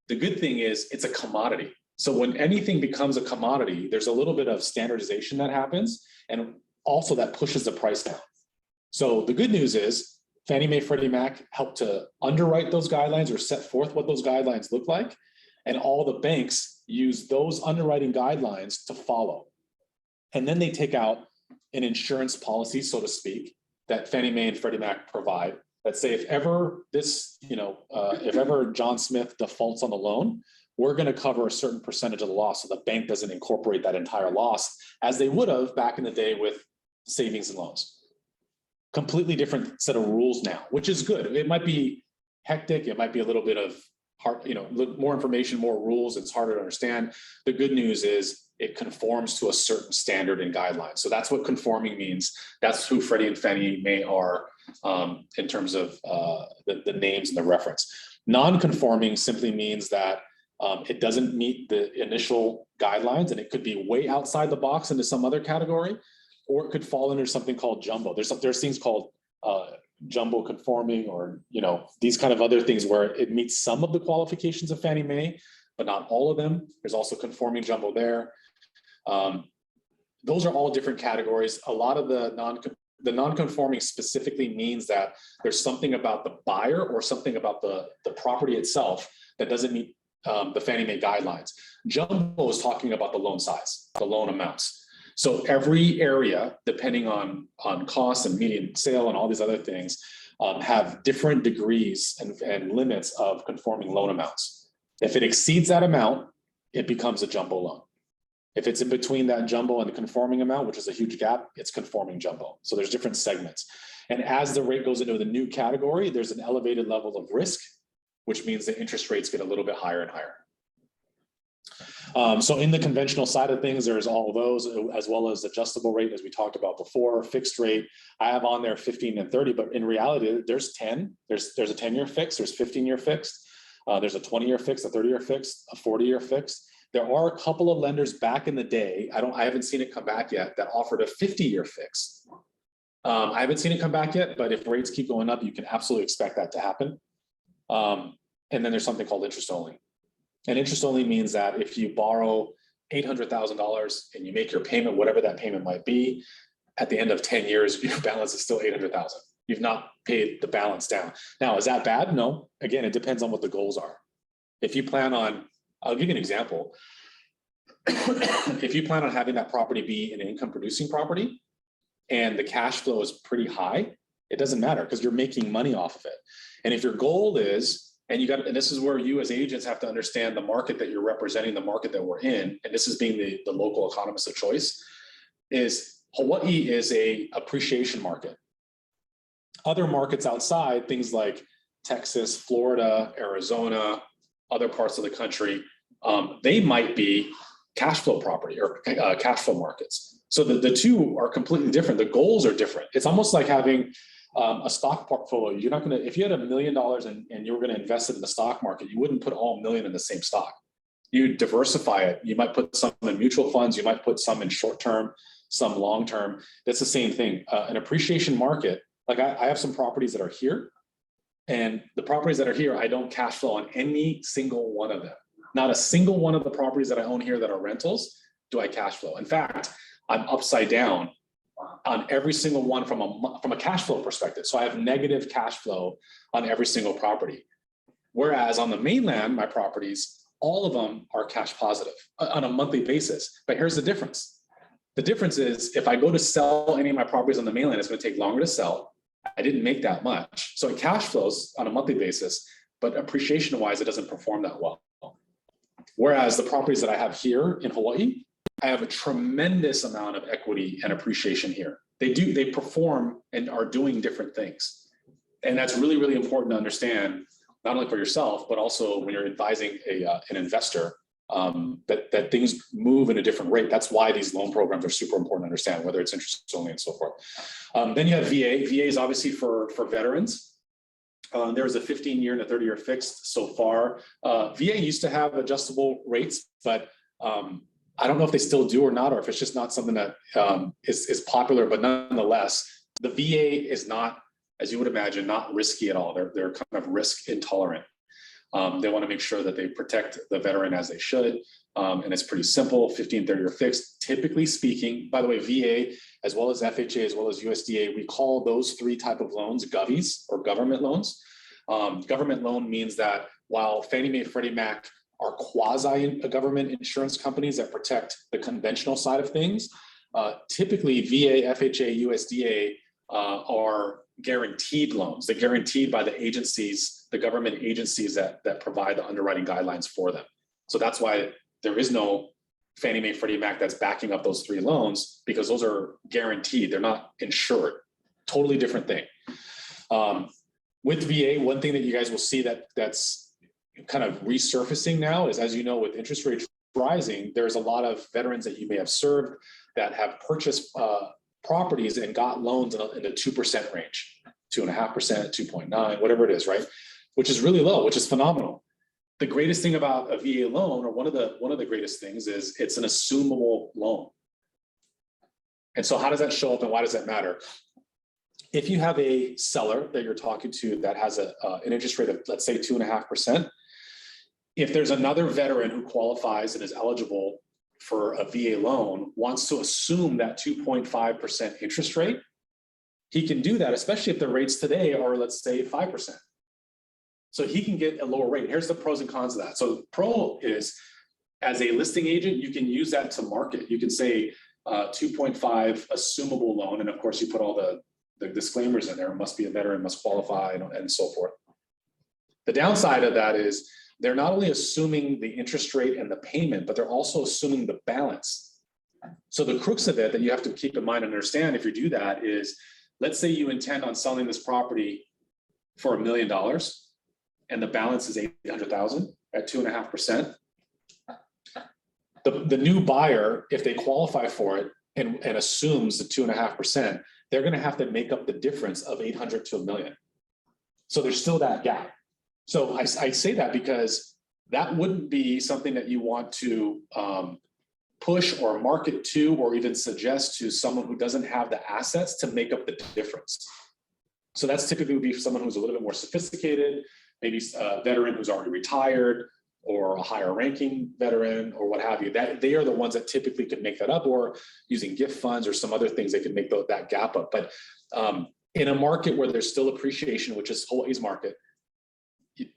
The good thing is it's a commodity. So when anything becomes a commodity, there's a little bit of standardization that happens, and also that pushes the price down. So the good news is Fannie Mae, Freddie Mac helped to underwrite those guidelines or set forth what those guidelines look like, and all the banks use those underwriting guidelines to follow. And then they take out an insurance policy, so to speak, that Fannie Mae and Freddie Mac provide that say if ever John Smith defaults on the loan, we're going to cover a certain percentage of the loss. So the bank doesn't incorporate that entire loss as they would have back in the day with savings and loans. Completely different set of rules now, which is good. It might be hectic. It might be a little bit of hard, more information, more rules. It's harder to understand. The good news is it conforms to a certain standard and guideline. So that's what conforming means. That's who Freddie and Fannie Mae are in terms of the names and the reference. Non-conforming simply means that it doesn't meet the initial guidelines, and it could be way outside the box into some other category, or it could fall under something called jumbo. There's things called jumbo conforming, or these kind of other things where it meets some of the qualifications of Fannie Mae, but not all of them. There's also conforming jumbo there. Those are all different categories. A lot of the non-conforming specifically means that there's something about the buyer or something about the property itself that doesn't meet the Fannie Mae guidelines. Jumbo is talking about the loan size, the loan amounts. So every area, depending on cost and median sale and all these other things, have different degrees and limits of conforming loan amounts. If it exceeds that amount, it becomes a jumbo loan. If it's in between that jumbo and the conforming amount, which is a huge gap, it's conforming jumbo. So there's different segments. And as the rate goes into the new category, there's an elevated level of risk, which means the interest rates get a little bit higher and higher. So in the conventional side of things, there's all of those, as well as adjustable rate, as we talked about before, fixed rate. I have on there 15 and 30, but in reality, there's 10. There's a 10-year fixed, there's 15-year fixed, there's a 20-year fixed, a 30-year fixed, a 40-year fixed. There are a couple of lenders back in the day, I haven't seen it come back yet, that offered a 50-year fixed. I haven't seen it come back yet, but if rates keep going up, you can absolutely expect that to happen. And then there's something called interest only. And interest only means that if you borrow $800,000 and you make your payment, whatever that payment might be, at the end of 10 years, your balance is still $800,000. You've not paid the balance down. Now, is that bad? No. Again, it depends on what the goals are. If you plan on, I'll give you an example. If you plan on having that property be an income producing property and the cash flow is pretty high, it doesn't matter because you're making money off of it. And if your goal is, and this is where you as agents have to understand the market that you're representing, the market that we're in, and this is being the local economist of choice, is Hawaii is a appreciation market. Other markets outside, things like Texas, Florida, Arizona, other parts of the country, they might be cash flow property or cash flow markets. So the two are completely different. The goals are different. It's almost like having a stock portfolio. You're not going to, if you had $1 million and you were going to invest it in the stock market, you wouldn't put all $1 million in the same stock. You diversify it. You might put some in mutual funds. You might put some in short term, some long term. That's the same thing. An appreciation market, like I have some properties that are here, and the properties that are here, I don't cash flow on any single one of them. Not a single one of the properties that I own here that are rentals do I cash flow. In fact, I'm upside down on every single one from a cash flow perspective. So I have negative cash flow on every single property. Whereas on the mainland, my properties, all of them are cash positive on a monthly basis. But here's the difference. The difference is if I go to sell any of my properties on the mainland, it's going to take longer to sell. I didn't make that much. So it cash flows on a monthly basis, but appreciation wise, it doesn't perform that well. Whereas the properties that I have here in Hawaii, I have a tremendous amount of equity and appreciation here. They perform and are doing different things. And that's really, really important to understand, not only for yourself, but also when you're advising an investor, that things move in a different rate. That's why these loan programs are super important to understand, whether it's interest only and so forth. Then you have VA. VA is obviously for veterans. There was a 15-year and a 30-year fixed so far. VA used to have adjustable rates, but I don't know if they still do or not, or if it's just not something that is popular, but nonetheless, the VA is not, as you would imagine, not risky at all. They're kind of risk intolerant. They want to make sure that they protect the veteran as they should. And it's pretty simple, 15, 30-year fixed. Typically speaking, by the way, VA, as well as FHA, as well as USDA, we call those three type of loans govies or government loans. Government loan means that while Fannie Mae, Freddie Mac are quasi-government insurance companies that protect the conventional side of things, typically VA, FHA, USDA are guaranteed loans. They're guaranteed by the agencies, the government agencies that provide the underwriting guidelines for them. So that's why there is no Fannie Mae, Freddie Mac that's backing up those 3 loans, because those are guaranteed. They're not insured. Totally different thing. With VA, one thing that you guys will see that's kind of resurfacing now is, as you know, with interest rates rising, there's a lot of veterans that you may have served that have purchased properties and got loans in the 2% range, 2.5%, 2.9, whatever it is, right? Which is really low, which is phenomenal. The greatest thing about a VA loan, or one of the greatest things, is it's an assumable loan. And so how does that show up and why does that matter? If you have a seller that you're talking to that has an interest rate of, let's say, 2.5%, if there's another veteran who qualifies and is eligible for a VA loan, wants to assume that 2.5% interest rate, he can do that, especially if the rates today are, let's say, 5%. So he can get a lower rate. Here's the pros and cons of that. So the pro is, as a listing agent, you can use that to market. You can say 2.5 assumable loan. And of course, you put all the disclaimers in there. Must be a veteran, must qualify, and so forth. The downside of that is they're not only assuming the interest rate and the payment, but they're also assuming the balance. So the crux of it that you have to keep in mind and understand if you do that is, let's say you intend on selling this property for $1 million and the balance is 800,000 at 2.5%. The new buyer, if they qualify for it and assumes the 2.5%, they're going to have to make up the difference of 800 to $1 million. So there's still that gap. So I say that because that wouldn't be something that you want to push or market to, or even suggest to someone who doesn't have the assets to make up the difference. So that's typically would be someone who's a little bit more sophisticated, maybe a veteran who's already retired, or a higher ranking veteran, or what have you. That they are the ones that typically could make that up, or using gift funds or some other things that could make that gap up. But in a market where there's still appreciation, which is Hawaii's market,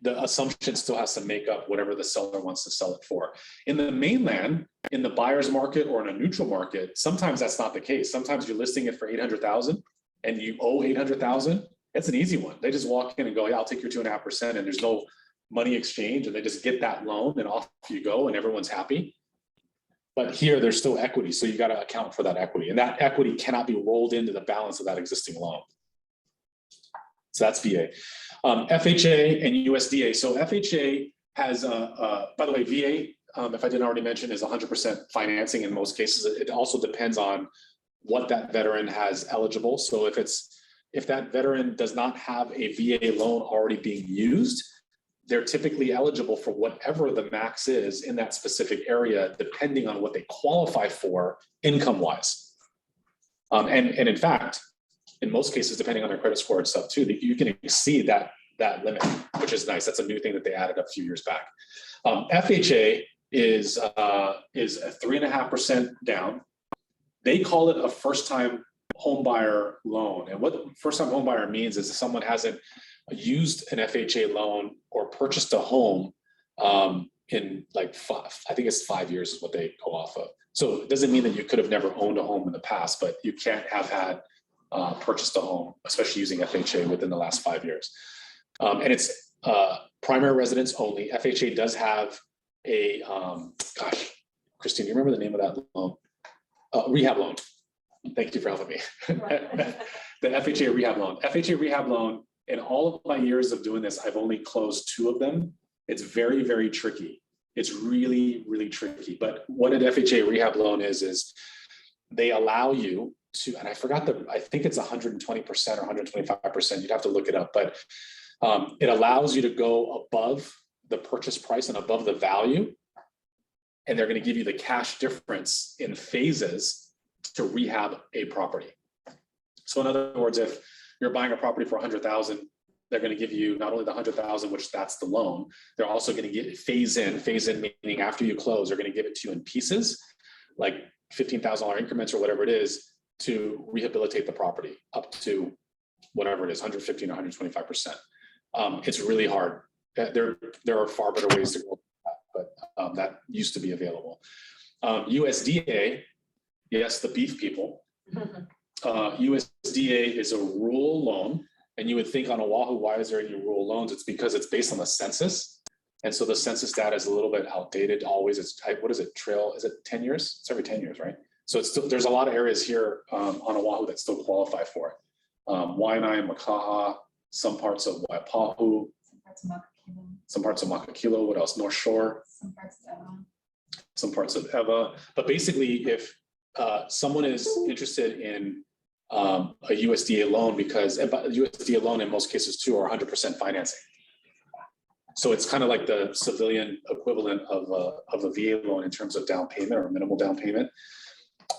the assumption still has to make up whatever the seller wants to sell it for. In the mainland, in the buyer's market or in a neutral market, sometimes that's not the case. Sometimes you're listing it for 800,000 and you owe 800,000. It's an easy one. They just walk in and go, yeah, I'll take your 2.5%, and there's no money exchange, and they just get that loan and off you go and everyone's happy. But here there's still equity. So you got to account for that equity, and that equity cannot be rolled into the balance of that existing loan. So that's VA. FHA and USDA. So FHA has, by the way, VA, if I didn't already mention, is 100% financing in most cases. It also depends on what that veteran has eligible. So if that veteran does not have a VA loan already being used, they're typically eligible for whatever the max is in that specific area, depending on what they qualify for income-wise. And in fact, in most cases, depending on their credit score and stuff too, that you can exceed that limit, which is nice. That's a new thing that they added a few years back. FHA is a 3.5% down. They call it a first-time homebuyer loan. And what first-time homebuyer means is if someone hasn't used an FHA loan or purchased a home in like I think it's 5 years is what they go off of. So it doesn't mean that you could have never owned a home in the past, but you can't have had purchased a home, especially using FHA within the last 5 years. And it's primary residence only. FHA does have a, gosh, Christine, do you remember the name of that loan? Rehab loan. Thank you for helping me. The FHA rehab loan. FHA rehab loan, in all of my years of doing this, I've only closed 2 of them. It's very, very tricky. It's really, really tricky. But what an FHA rehab loan is they allow you to, and I forgot I think it's 120% or 125%. You'd have to look it up, but it allows you to go above the purchase price and above the value. And they're going to give you the cash difference in phases to rehab a property. So in other words, if you're buying a property for 100,000, they're going to give you not only the 100,000, which that's the loan, they're also going to get phase in meaning after you close, they're going to give it to you in pieces, like $15,000 increments or whatever it is, to rehabilitate the property up to whatever it is, 115 or 125%. It's really hard. There are far better ways to go, but that used to be available. USDA, yes, the beef people. USDA is a rural loan, and you would think on Oahu, why is there any rural loans? It's because it's based on the census, And so the census data is a little bit outdated always. It's type, what is it, trail, is it 10 years? It's every 10 years, right? So it's still, there's a lot of areas here on Oahu that still qualify for it. Waianae, Makaha, some parts of Waipahu, some parts of Makakilo, what else? North Shore, some parts of Eva. But basically, if someone is interested in a USDA loan, because USDA loan in most cases too are 100% financing. So it's kind of like the civilian equivalent of a VA loan in terms of down payment or minimal down payment,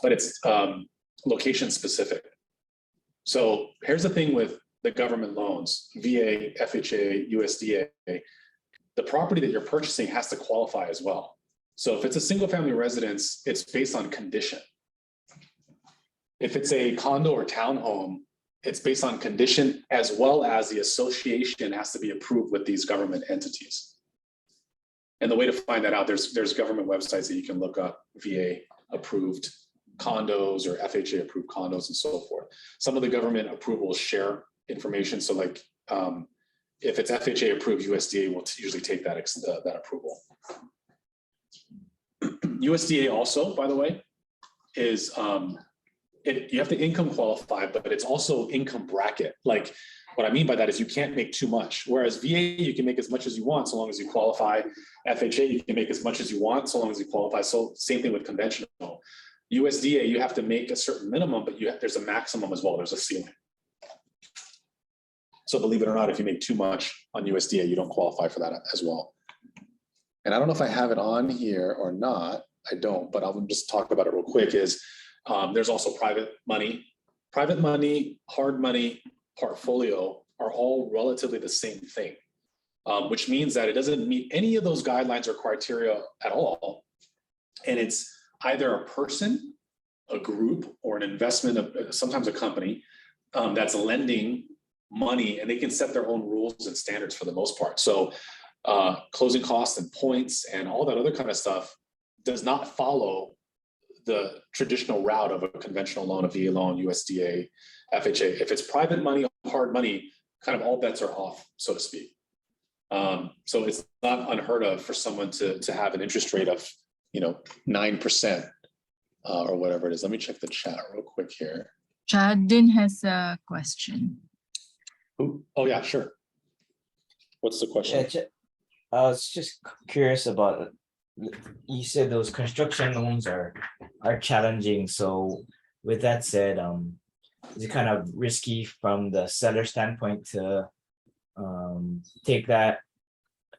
but it's location specific. So here's the thing with the government loans, VA, FHA, USDA, the property that you're purchasing has to qualify as well. So if it's a single family residence, it's based on condition. If it's a condo or townhome, it's based on condition, as well as the association has to be approved with these government entities. And the way to find that out, there's government websites that you can look up, VA approved condos or FHA approved condos and so forth. Some of the government approvals share information. So like if it's FHA approved, USDA will usually take that approval. USDA also, by the way, is you have to income qualify, but it's also income bracket. Like what I mean by that is you can't make too much. Whereas VA, you can make as much as you want so long as you qualify. FHA, you can make as much as you want so long as you qualify. So same thing with conventional. USDA, you have to make a certain minimum, but there's a maximum as well. There's a ceiling. So believe it or not, if you make too much on USDA, you don't qualify for that as well. And I don't know if I have it on here or not. I don't, but I'll just talk about it real quick. Is there's also private money, hard money, portfolio are all relatively the same thing, which means that it doesn't meet any of those guidelines or criteria at all. And it's either a person, a group, or an investment of sometimes a company that's lending money, and they can set their own rules and standards for the most part. So closing costs and points and all that other kind of stuff does not follow the traditional route of a conventional loan, a VA loan, USDA, FHA. If it's private money, hard money, kind of all bets are off, so to speak. So it's not unheard of for someone to have an interest rate of 9% or whatever it is. Let me check the chat real quick here. Chadin has a question. Oh yeah, sure. What's the question? Yeah, I was just curious about, you said those construction loans are challenging. So with that said, is it kind of risky from the seller standpoint to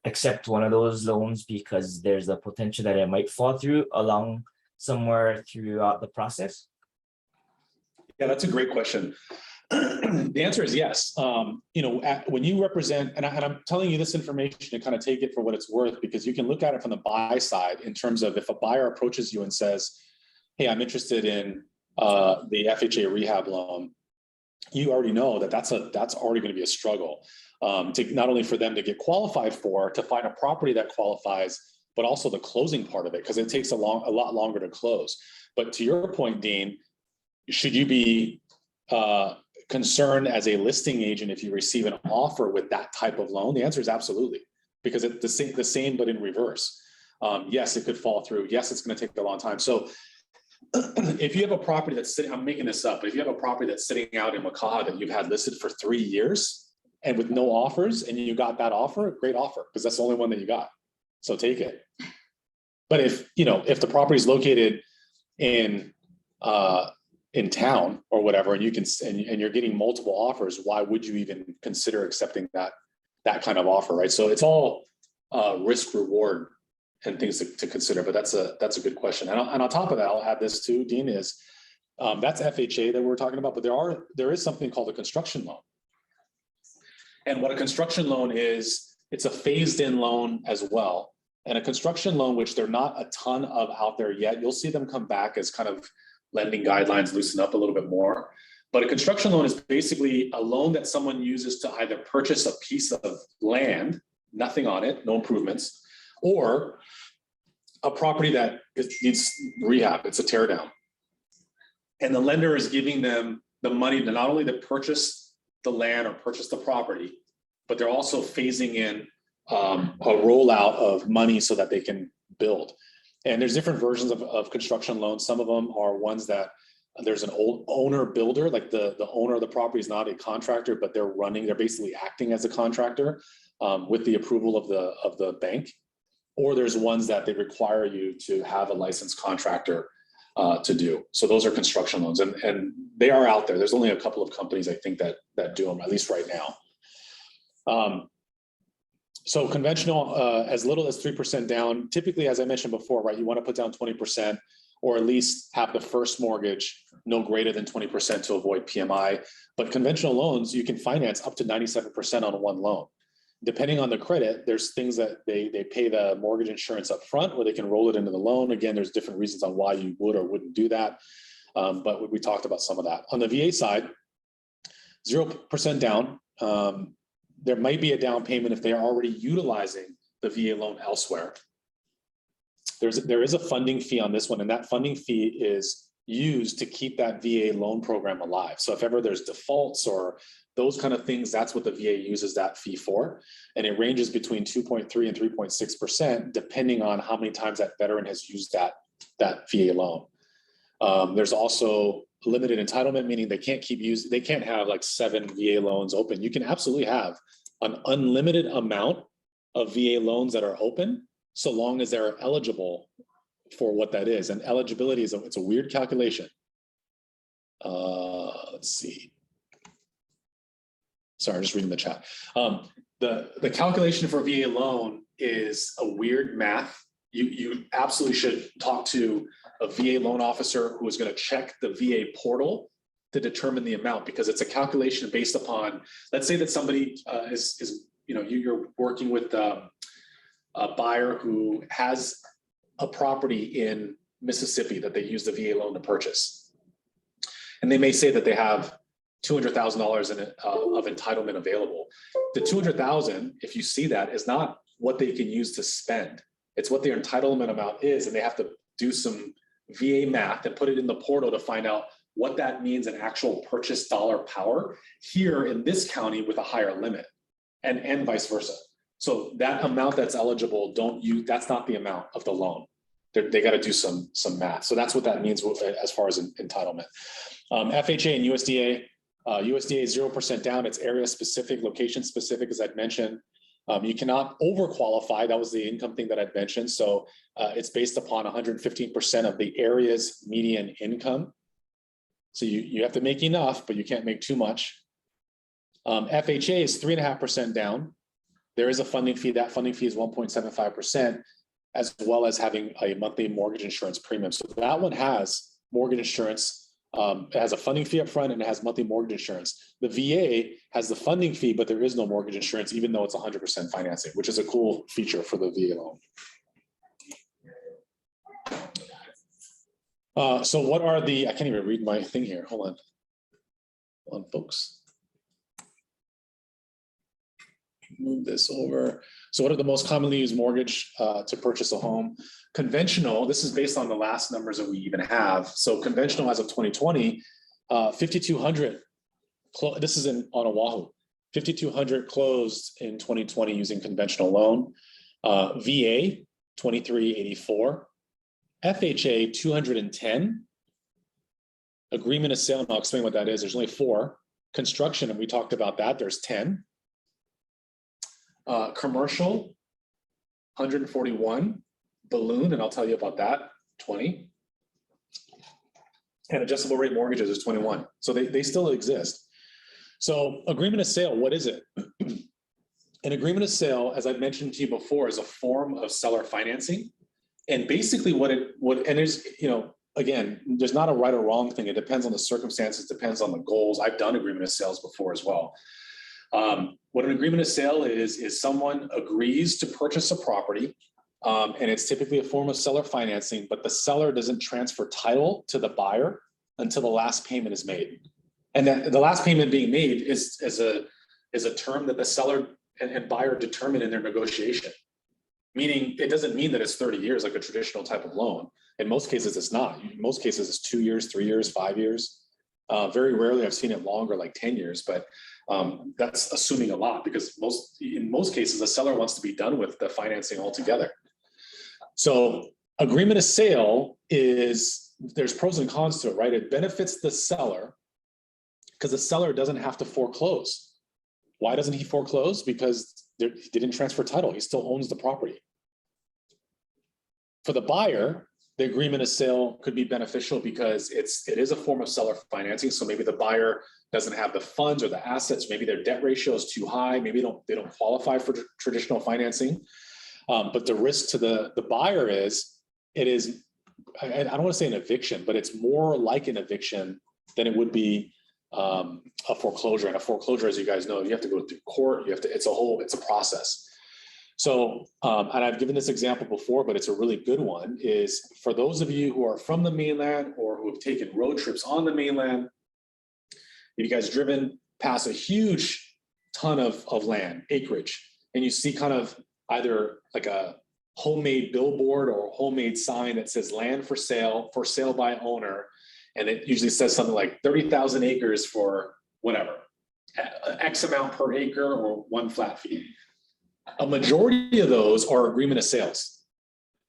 accept one of those loans because there's a potential that it might fall through along somewhere throughout the process? Yeah, that's a great question. The answer is yes. When you represent, and I'm telling you this information to kind of take it for what it's worth, because you can look at it from the buy side in terms of if a buyer approaches you and says, hey, I'm interested in the FHA rehab loan, you already know that that's already going to be a struggle to not only for them to get qualified to find a property that qualifies, but also the closing part of it, because it takes a lot longer to close. But to your point, Dean, should you be concerned as a listing agent if you receive an offer with that type of loan? The answer is absolutely, because it's the same but in reverse. Yes, it could fall through. Yes, it's going to take a long time. So if you have a property that's sitting, I'm making this up, but if you have a property that's sitting out in Makaha that you've had listed for 3 years and with no offers, and you got that offer, great offer, because that's the only one that you got. So take it. But if the property is located in town or whatever, and you're getting multiple offers, why would you even consider accepting that kind of offer, right? So it's all risk reward and things to consider. But that's a good question. And on top of that, I'll add this too, Dean, is that's FHA that we're talking about, but there is something called a construction loan. And what a construction loan is, it's a phased in loan as well. And a construction loan, which there are not a ton of out there yet, you'll see them come back as kind of lending guidelines loosen up a little bit more. But a construction loan is basically a loan that someone uses to either purchase a piece of land, nothing on it, no improvements, or a property that needs rehab, it's a tear down. And the lender is giving them the money to not only to purchase the land or purchase the property, but they're also phasing in a rollout of money so that they can build. And there's different versions of construction loans. Some of them are ones that there's an old owner builder, like the owner of the property is not a contractor, but they're basically acting as a contractor with the approval of the bank. Or there's ones that they require you to have a licensed contractor to do. So those are construction loans, and they are out there. There's only a couple of companies I think that do them, at least right now. So conventional, as little as 3% down. Typically, as I mentioned before, right, you want to put down 20%, or at least have the first mortgage no greater than 20% to avoid PMI. But conventional loans, you can finance up to 97% on one loan. Depending on the credit, there's things that they pay the mortgage insurance up front, or they can roll it into the loan. Again, there's different reasons on why you would or wouldn't do that. But we talked about some of that. On the VA side, 0% down. There might be a down payment if they are already utilizing the VA loan elsewhere. There is a funding fee on this one, and that funding fee is used to keep that VA loan program alive. So if ever there's defaults or those kind of things, that's what the VA uses that fee for. And it ranges between 2.3 and 3.6%, depending on how many times that veteran has used that VA loan. There's also limited entitlement, meaning they can't have like 7 VA loans open. You can absolutely have an unlimited amount of VA loans that are open, so long as they're eligible for what that is. And eligibility it's a weird calculation. Let's see. Sorry, I'm just reading the chat. The calculation for VA loan is a weird math. You absolutely should talk to a VA loan officer who is going to check the VA portal to determine the amount, because it's a calculation based upon, let's say that somebody you're working with a buyer who has a property in Mississippi that they use the VA loan to purchase. And they may say that they have $200,000 of entitlement available. The $200,000, if you see that, is not what they can use to spend. It's what their entitlement amount is, and they have to do some VA math and put it in the portal to find out what that means in actual purchase dollar power here in this county with a higher limit, and vice versa. So that amount that's eligible, that's not the amount of the loan. They got to do some math. So that's what that means as far as entitlement. FHA and USDA. USDA is 0% down. It's area specific, location specific, as I'd mentioned. You cannot overqualify. That was the income thing that I'd mentioned. So it's based upon 115% of the area's median income. So you have to make enough, but you can't make too much. FHA is 3.5% down. There is a funding fee. That funding fee is 1.75%, as well as having a monthly mortgage insurance premium. So that one has mortgage insurance. It has a funding fee up front, and it has monthly mortgage insurance. The VA has the funding fee, but there is no mortgage insurance, even though it's 100% financing, which is a cool feature for the VA loan. So what are I can't even read my thing here. Hold on, folks. Move this over. So what are the most commonly used mortgage to purchase a home? Conventional, this is based on the last numbers that we even have. So conventional as of 2020, 5,200, this is on Oahu, 5,200 closed in 2020 using conventional loan. VA, 2384. FHA, 210. Agreement of sale, and I'll explain what that is. There's only 4. Construction, and we talked about that, there's 10. Commercial, 141. Balloon, and I'll tell you about that, 20. And adjustable rate mortgages is 21. So they still exist. So agreement of sale, what is it? An agreement of sale, as I've mentioned to you before, is a form of seller financing. And basically and there's, again, there's not a right or wrong thing. It depends on the circumstances, depends on the goals. I've done agreement of sales before as well. What an agreement of sale is someone agrees to purchase a property, and it's typically a form of seller financing, but the seller doesn't transfer title to the buyer until the last payment is made. And then the last payment being made is a term that the seller and buyer determine in their negotiation. Meaning it doesn't mean that it's 30 years like a traditional type of loan. In most cases, it's not. In most cases, it's 2 years, 3 years, 5 years. Very rarely I've seen it longer, like 10 years, but That's assuming a lot because in most cases, the seller wants to be done with the financing altogether. So agreement of sale there's pros and cons to it, right? It benefits the seller because the seller doesn't have to foreclose. Why doesn't he foreclose? Because he didn't transfer title. He still owns the property. For the buyer, the agreement of sale could be beneficial because it is a form of seller financing. So maybe the buyer doesn't have the funds or the assets. Maybe their debt ratio is too high. Maybe they don't qualify for traditional financing. But the risk to the buyer I don't want to say an eviction, but it's more like an eviction than it would be a foreclosure. And a foreclosure, as you guys know, you have to go through court. It's a process. So, and I've given this example before, but it's a really good one, is for those of you who are from the mainland or who have taken road trips on the mainland, you guys driven past a huge ton of land, acreage, and you see kind of either like a homemade billboard or a homemade sign that says land for sale by owner. And it usually says something like 30,000 acres for whatever, X amount per acre or one flat fee. A majority of those are agreement of sales.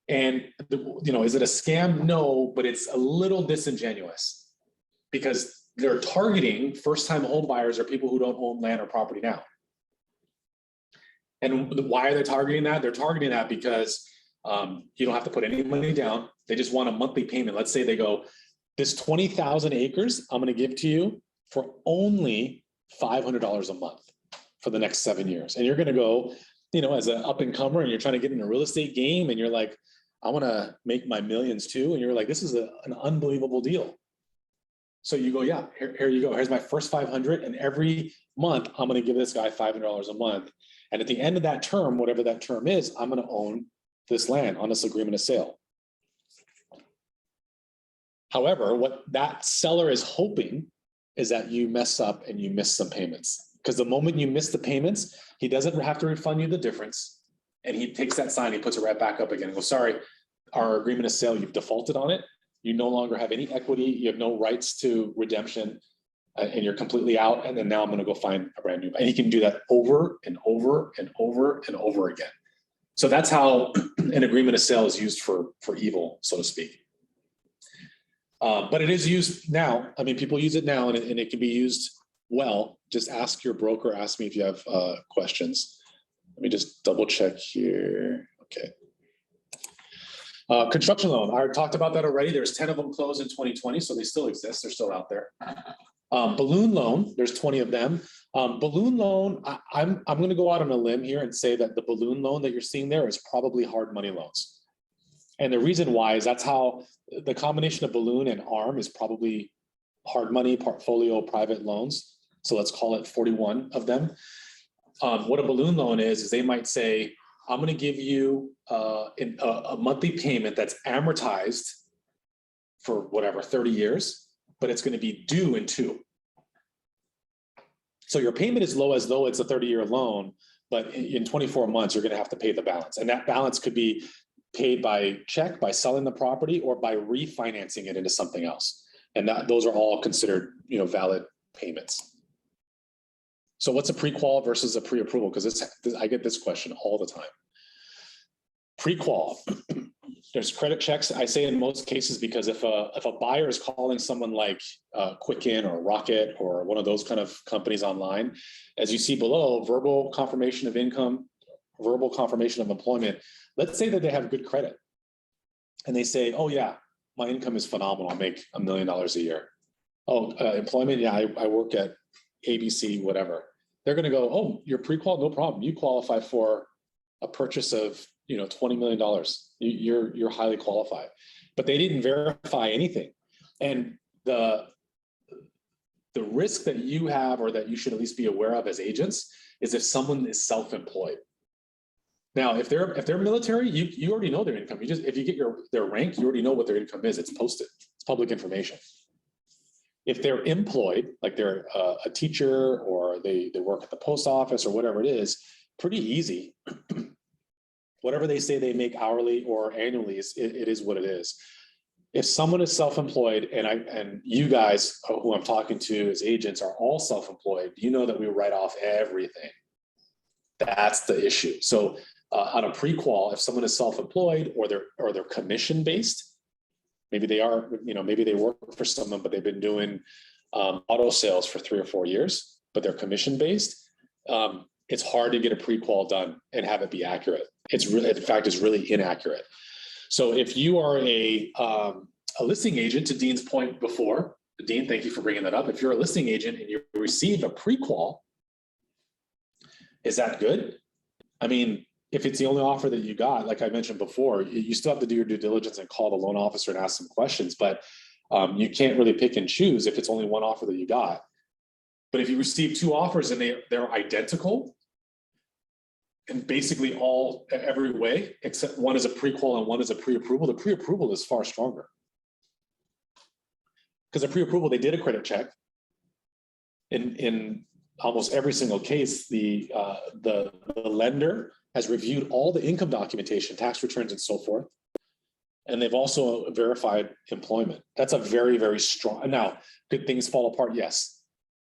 And, is it a scam? No, but it's a little disingenuous because they're targeting first-time home buyers or people who don't own land or property now. And why are they targeting that? They're targeting that because you don't have to put any money down. They just want a monthly payment. Let's say they go, this 20,000 acres, I'm going to give to you for only $500 a month for the next 7 years. And you're going to go, as an up and comer and you're trying to get in a real estate game and you're like, I want to make my millions too. And you're like, this is an unbelievable deal. So you go, yeah, here you go. Here's my first 500. And every month I'm going to give this guy $500 a month. And at the end of that term, whatever that term is, I'm going to own this land on this agreement of sale. However, what that seller is hoping is that you mess up and you miss some payments. Because the moment you miss the payments, he doesn't have to refund you the difference. And he takes that sign, he puts it right back up again and goes, sorry, our agreement of sale, you've defaulted on it. You no longer have any equity. You have no rights to redemption and you're completely out. And then now I'm going to go find a brand new. And he can do that over and over and over and over again. So that's how an agreement of sale is used for evil, so to speak. But it is used now. I mean, people use it now and it can be used well. Just ask your broker, ask me if you have questions. Let me just double check here. Okay. Construction loan, I talked about that already. There's 10 of them closed in 2020, so they still exist. They're still out there. Balloon loan, there's 20 of them. Balloon loan, I'm going to go out on a limb here and say that the balloon loan that you're seeing there is probably hard money loans. And the reason why is that's how the combination of balloon and ARM is probably hard money, portfolio, private loans. So let's call it 41 of them. What a balloon loan is they might say, I'm going to give you a monthly payment that's amortized for whatever, 30 years, but it's going to be due in 2. So your payment is low as though it's a 30-year loan, but in 24 months, you're going to have to pay the balance. And that balance could be paid by check, by selling the property, or by refinancing it into something else. And those are all considered, valid payments. So what's a pre-qual versus a pre-approval? Because I get this question all the time. Pre-qual, there's credit checks. I say in most cases because if a buyer is calling someone like Quicken or Rocket or one of those kind of companies online, as you see below, verbal confirmation of income, verbal confirmation of employment. Let's say that they have good credit, and they say, "Oh yeah, my income is phenomenal. I make $1 million a year." Oh, employment, yeah, I work at ABC, whatever. They're going to go, "Oh, you're pre-qual, no problem. You qualify for a purchase of $20 million. You're highly qualified." But they didn't verify anything, and the risk that you have, or that you should at least be aware of as agents, is if someone is self-employed. Now, if they're military, you already know their income. If you get their rank, you already know what their income is. It's posted. It's public information. If they're employed, like they're a teacher or they work at the post office or whatever it is, pretty easy. Whatever they say they make hourly or annually, it is what it is. if someone is self-employed and you guys who I'm talking to as agents are all self-employed, you know that we write off everything. That's the issue. So on a pre-qual, if someone is self-employed or they're commission-based, maybe they are, maybe they work for someone, but they've been doing auto sales for 3 or 4 years, but they're commission-based. It's hard to get a pre-qual done and have it be accurate. It's really, in fact, it's really inaccurate. So if you are a listing agent, to Dean's point before, Dean, thank you for bringing that up. If you're a listing agent and you receive a pre-qual, is that good? I mean, if it's the only offer that you got, like I mentioned before, you still have to do your due diligence and call the loan officer and ask some questions, but you can't really pick and choose if it's only one offer that you got. But if you receive 2 offers and they're identical, and basically every way, except one is a pre-qual and one is a pre-approval, the pre-approval is far stronger. Because a pre-approval, they did a credit check. In almost every single case, the lender has reviewed all the income documentation, tax returns and so forth. And they've also verified employment. That's a very, very strong. Now, could things fall apart? Yes.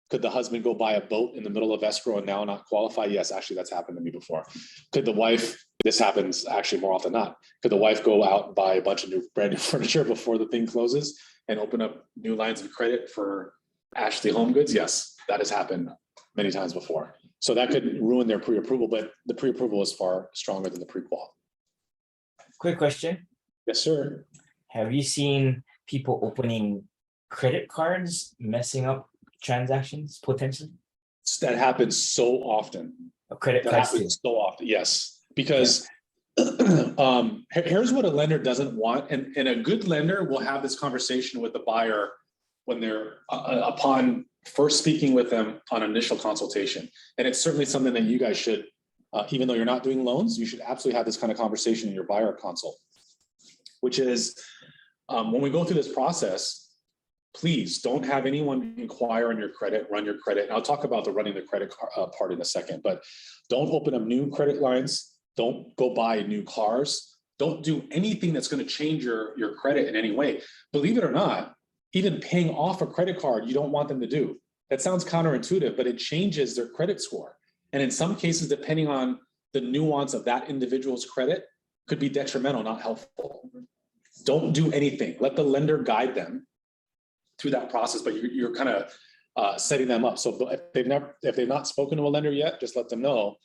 Could the husband go buy a boat in the middle of escrow and now not qualify? Yes, actually, that's happened to me before. Could the wife, this happens actually more often than not, could the wife go out and buy a bunch of brand new furniture before the thing closes and open up new lines of credit for Ashley Home Goods? Yes, that has happened many times before. So that could ruin their pre-approval, but the pre-approval is far stronger than the pre-qual. Quick question. Yes, sir. Have you seen people opening credit cards messing up transactions potentially? That happens so often. Credit That cards too. happens so often, yes. Because here's what a lender doesn't want. And a good lender will have this conversation with the buyer when they're upon first speaking with them on initial consultation. And it's certainly something that you guys should, even though you're not doing loans, you should absolutely have this kind of conversation in your buyer consult, which is when we go through this process, please don't have anyone inquire on your credit, run your credit. And I'll talk about the running the credit part in a second, but don't open up new credit lines. Don't go buy new cars. Don't do anything that's going to change your credit in any way. Believe it or not, even paying off a credit card, you don't want them to do. That sounds counterintuitive, but it changes their credit score. And in some cases, depending on the nuance of that individual's credit, could be detrimental, not helpful. Don't do anything. Let the lender guide them through that process, but you're kind of setting them up. So if they've not spoken to a lender yet, just let them know.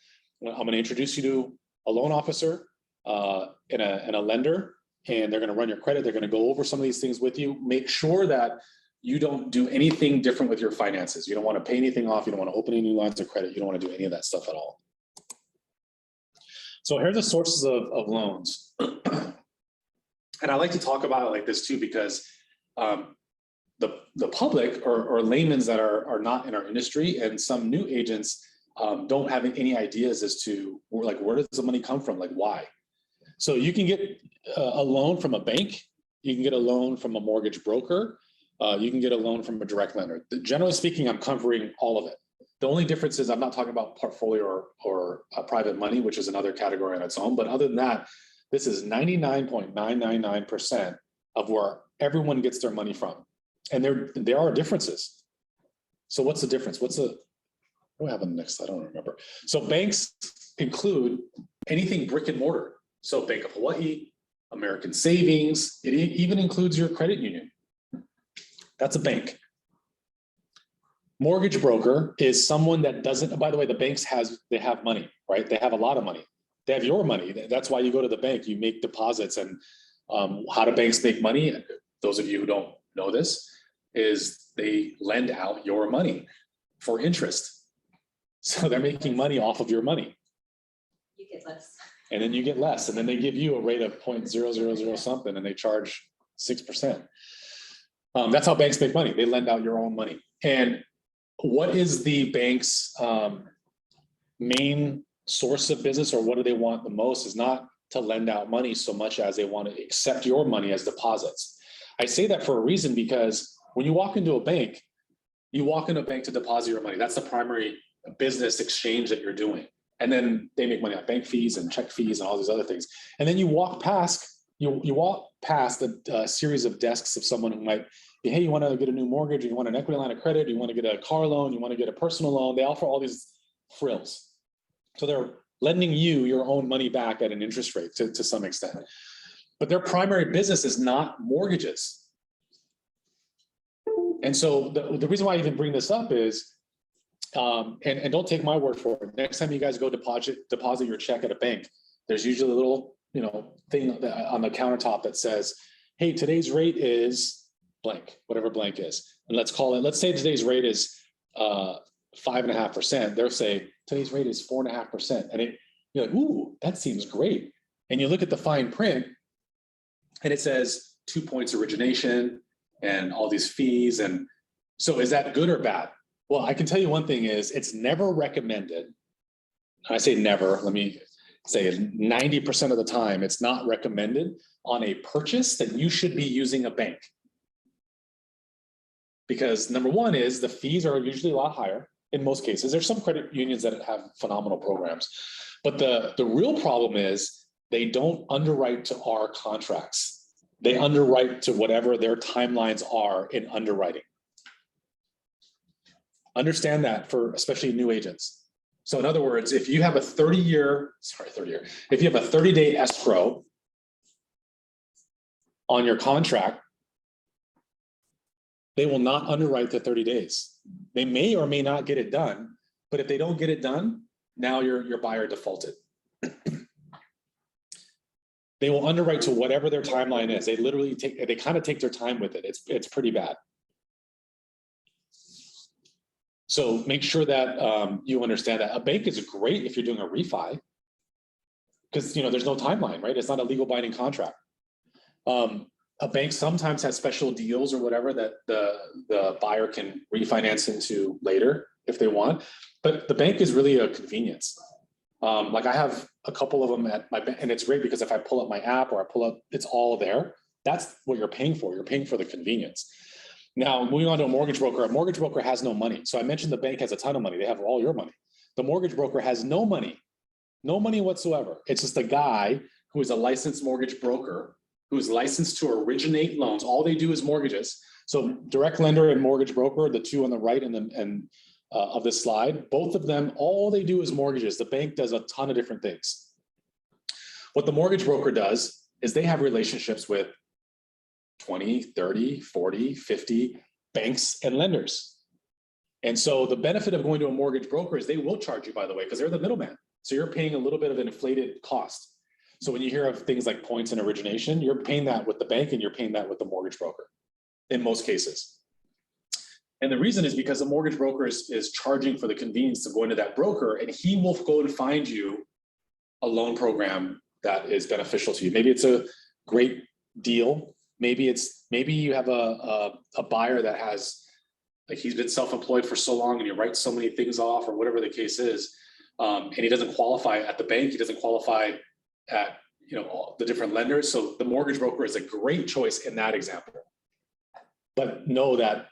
I'm going to introduce you to a loan officer and a lender, and they're going to run your credit. They're going to go over some of these things with you. Make sure that you don't do anything different with your finances. You don't want to pay anything off. You don't want to open any new lines of credit. You don't want to do any of that stuff at all. So here's the sources of loans. And I like to talk about it like this too, because the public or laymen that are not in our industry and some new agents don't have any ideas as to where does the money come from? Like why? So you can get a loan from a bank. You can get a loan from a mortgage broker. You can get a loan from a direct lender. Generally speaking, I'm covering all of it. The only difference is I'm not talking about portfolio or private money, which is another category on its own. But other than that, this is 99.999% of where everyone gets their money from. And there are differences. So what's the difference? What do I have on the next slide? I don't remember. So banks include anything brick and mortar. So Bank of Hawaii, American Savings, it even includes your credit union. That's a bank. Mortgage broker is someone that doesn't, by the way, the banks they have money, right? They have a lot of money. They have your money. That's why you go to the bank, you make deposits. And how do banks make money? Those of you who don't know this, is they lend out your money for interest. So they're making money off of your money. You get less. And then you get less. And then they give you a rate of 0.000 something and they charge 6%. That's how banks make money. They lend out your own money. And what is the bank's main source of business, or what do they want the most, is not to lend out money so much as they want to accept your money as deposits. I say that for a reason, because when you walk into a bank, you walk into a bank to deposit your money. That's the primary business exchange that you're doing. And then they make money on bank fees and check fees and all these other things. And then you walk past you walk past a series of desks of someone who might be, hey, you want to get a new mortgage, or you want an equity line of credit, you want to get a car loan, you want to get a personal loan. They offer all these frills. So they're lending you your own money back at an interest rate to some extent. But their primary business is not mortgages. And so the reason why I even bring this up is, and don't take my word for it. Next time you guys go deposit your check at a bank, there's usually a little, thing on the countertop that says, hey, today's rate is blank, whatever blank is. And let's say today's rate is 5.5%. They'll say today's rate is 4.5%. And you're like, ooh, that seems great. And you look at the fine print and it says 2 points origination and all these fees. And so is that good or bad? Well, I can tell you one thing is it's never recommended. I say never, let me say 90% of the time, it's not recommended on a purchase that you should be using a bank. Because number one is the fees are usually a lot higher in most cases. There's some credit unions that have phenomenal programs. But the real problem is they don't underwrite to our contracts. They underwrite to whatever their timelines are in underwriting. Understand that for especially new agents. So in other words, if you have a 30-day escrow on your contract, they will not underwrite the 30 days. They may or may not get it done, but if they don't get it done, now your buyer defaulted. They will underwrite to whatever their timeline is. They literally kind of take their time with it. It's pretty bad. So make sure that you understand that a bank is great if you're doing a refi, because there's no timeline, right? It's not a legal binding contract. A bank sometimes has special deals or whatever that the buyer can refinance into later if they want, but the bank is really a convenience. Like I have a couple of them at my bank, and it's great because if I pull up my app or I pull up, it's all there. That's what you're paying for. You're paying for the convenience. Now, moving on to a mortgage broker has no money. So I mentioned the bank has a ton of money. They have all your money. The mortgage broker has no money whatsoever. It's just a guy who is a licensed mortgage broker who's licensed to originate loans. All they do is mortgages. So direct lender and mortgage broker, the two on the right of this slide, both of them, all they do is mortgages. The bank does a ton of different things. What the mortgage broker does is they have relationships with 20, 30, 40, 50 banks and lenders. And so the benefit of going to a mortgage broker is they will charge you, by the way, because they're the middleman. So you're paying a little bit of an inflated cost. So when you hear of things like points and origination, you're paying that with the bank and you're paying that with the mortgage broker in most cases. And the reason is because the mortgage broker is charging for the convenience of going to that broker, and he will go and find you a loan program that is beneficial to you. Maybe it's a great deal. Maybe you have a buyer that has, like, he's been self-employed for so long and he writes so many things off or whatever the case is, and he doesn't qualify at the bank. He doesn't qualify at all the different lenders. So the mortgage broker is a great choice in that example. But know that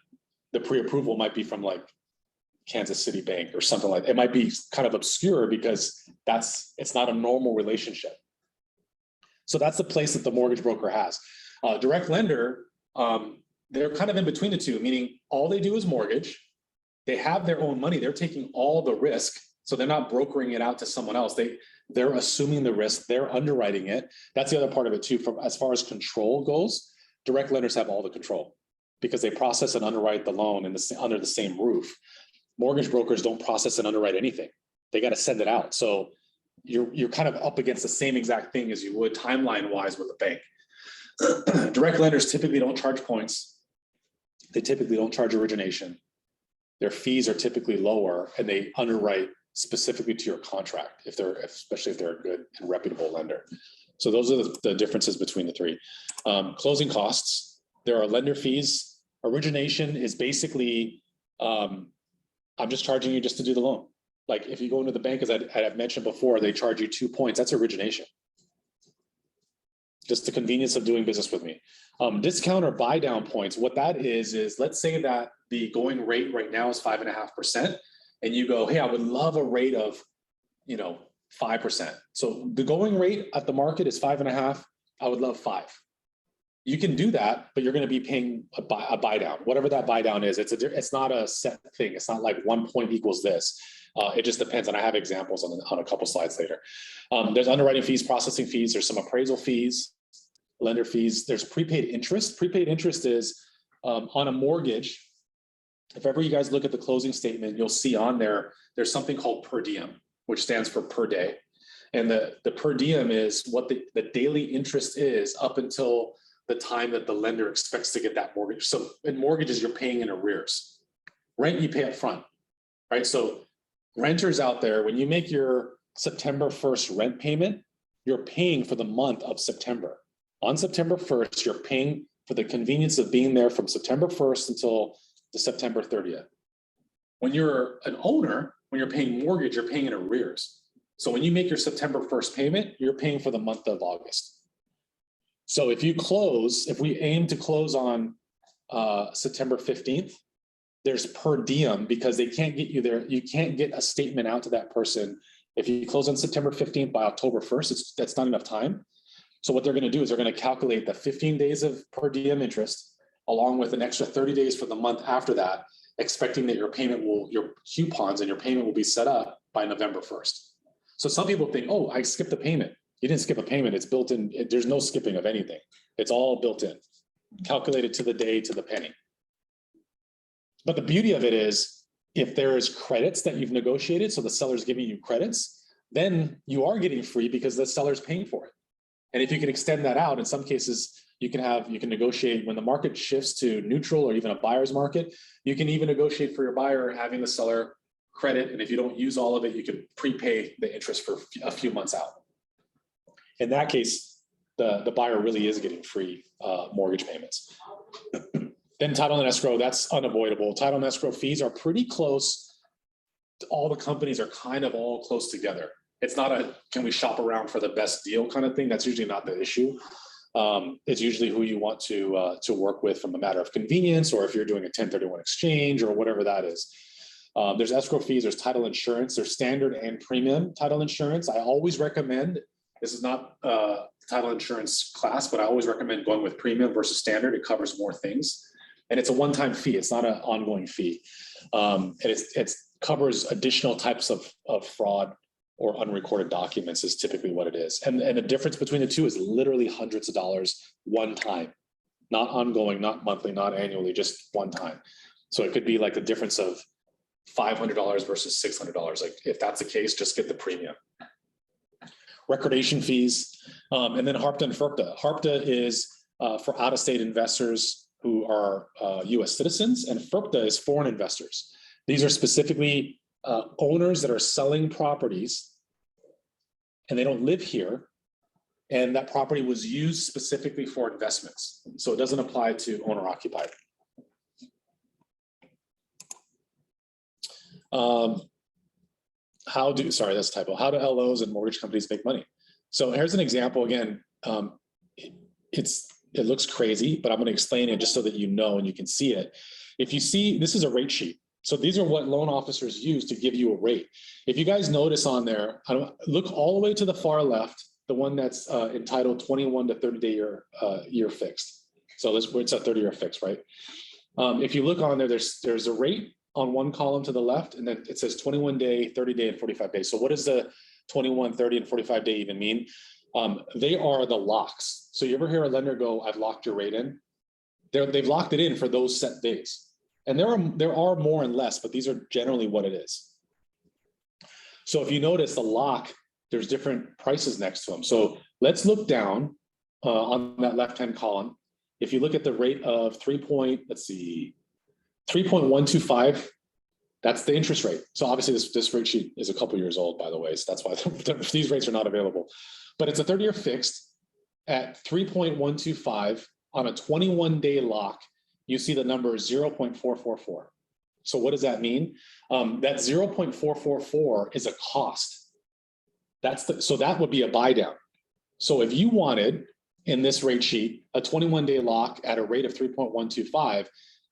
the pre-approval might be from like Kansas City Bank or something like that. It might be kind of obscure because it's not a normal relationship. So that's the place that the mortgage broker has. Direct lender, they're kind of in between the two, meaning all they do is mortgage. They have their own money. They're taking all the risk. So they're not brokering it out to someone else. They're assuming the risk. They're underwriting it. That's the other part of it too. From as far as control goes, direct lenders have all the control because they process and underwrite the loan under the same roof. Mortgage brokers don't process and underwrite anything. They got to send it out. So you're kind of up against the same exact thing as you would timeline-wise with a bank. Direct lenders typically don't charge points. They typically don't charge origination. Their fees are typically lower, and they underwrite specifically to your contract, especially if they're a good and reputable lender. So those are the differences between the three. Closing costs. There are lender fees. Origination is basically, I'm just charging you just to do the loan. Like if you go into the bank, as I've mentioned before, they charge you 2 points. That's origination. Just the convenience of doing business with me. Discount or buy down points. What that is let's say that the going rate right now is 5.5%, and you go, hey, I would love a rate of, 5%. So the going rate at the market is 5.5. I would love 5. You can do that, but you're going to be paying a buy down, whatever that buy down is. It's not a set thing. It's not like 1 point equals this. It just depends. And I have examples on a couple slides later. There's underwriting fees, processing fees. There's some appraisal fees, lender fees. There's prepaid interest. Prepaid interest is on a mortgage. If ever you guys look at the closing statement, you'll see on there, there's something called per diem, which stands for per day. And the per diem is what the daily interest is up until the time that the lender expects to get that mortgage. So in mortgages, you're paying in arrears. Rent, you pay up front, right? So renters out there, when you make your September 1st rent payment, you're paying for the month of September. On September 1st, you're paying for the convenience of being there from September 1st until the September 30th. When you're an owner, when you're paying mortgage, you're paying in arrears. So when you make your September 1st payment, you're paying for the month of August. So if we aim to close on September 15th, there's per diem because they can't get you there. You can't get a statement out to that person. If you close on September 15th by October 1st, that's not enough time. So what they're going to do is they're going to calculate the 15 days of per diem interest along with an extra 30 days for the month after that, expecting that your coupons and your payment will be set up by November 1st. So some people think, oh, I skipped the payment. You didn't skip a payment. It's built in. There's no skipping of anything. It's all built in, calculated to the day, to the penny. But the beauty of it is if there is credits that you've negotiated, so the seller's giving you credits, then you are getting free because the seller's paying for it. And if you can extend that out, in some cases, you can negotiate when the market shifts to neutral or even a buyer's market, you can even negotiate for your buyer having the seller credit. And if you don't use all of it, you can prepay the interest for a few months out. In that case, the buyer really is getting free mortgage payments. Then title and escrow, that's unavoidable. Title and escrow fees are pretty close. All the companies are kind of all close together. It's not a, can we shop around for the best deal kind of thing? That's usually not the issue. It's usually who you want to work with from a matter of convenience, or if you're doing a 1031 exchange or whatever that is. There's escrow fees, there's title insurance, there's standard and premium title insurance. I always recommend, this is not title insurance class, but I always recommend going with premium versus standard. It covers more things. And it's a one-time fee. It's not an ongoing fee. And it covers additional types of fraud or unrecorded documents is typically what it is. And the difference between the two is literally hundreds of dollars one time, not ongoing, not monthly, not annually, just one time. So it could be like the difference of $500 versus $600. Like if that's the case, just get the premium. Recordation fees, and then HARPTA and FERPTA. HARPTA is for out-of-state investors who are US citizens, and FERPTA is foreign investors. These are specifically owners that are selling properties and they don't live here, and that property was used specifically for investments. So it doesn't apply to owner-occupied. Sorry, that's a typo. How do LOs and mortgage companies make money? So here's an example. Again, it looks crazy, but I'm going to explain it just so that you know and you can see it. If you see, this is a rate sheet. So these are what loan officers use to give you a rate. If you guys notice on there, look all the way to the far left, the one that's entitled 21 to 30-day year fixed. So it's a 30-year fix, right? If you look on there, there's a rate on one column to the left, and then it says 21-day, 30-day, and 45 days. So what does the 21, 30, and 45 day even mean? They are the locks. So you ever hear a lender go, I've locked your rate in? They've locked it in for those set days. And there are more and less, but these are generally what it is. So if you notice the lock, there's different prices next to them. So let's look down on that left-hand column. If you look at the rate of 3.125, that's the interest rate. So obviously this rate sheet is a couple years old, by the way. So that's why these rates are not available. But it's a 30-year fixed at 3.125 on a 21-day lock. You see the number 0.444. So what does that mean? That 0.444 is a cost. So that would be a buy down. So if you wanted in this rate sheet a 21-day lock at a rate of 3.125,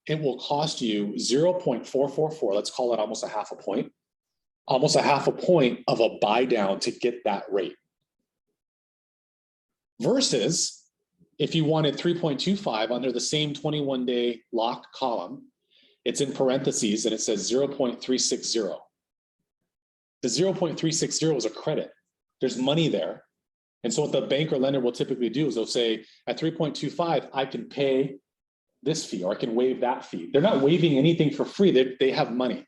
it will cost you 0.444. Let's call it almost a half a point of a buy down to get that rate. Versus if you wanted 3.25 under the same 21-day lock column, it's in parentheses and it says 0.360. The 0.360 is a credit. There's money there. And so what the bank or lender will typically do is they'll say at 3.25, I can pay this fee or I can waive that fee. They're not waiving anything for free. They have money.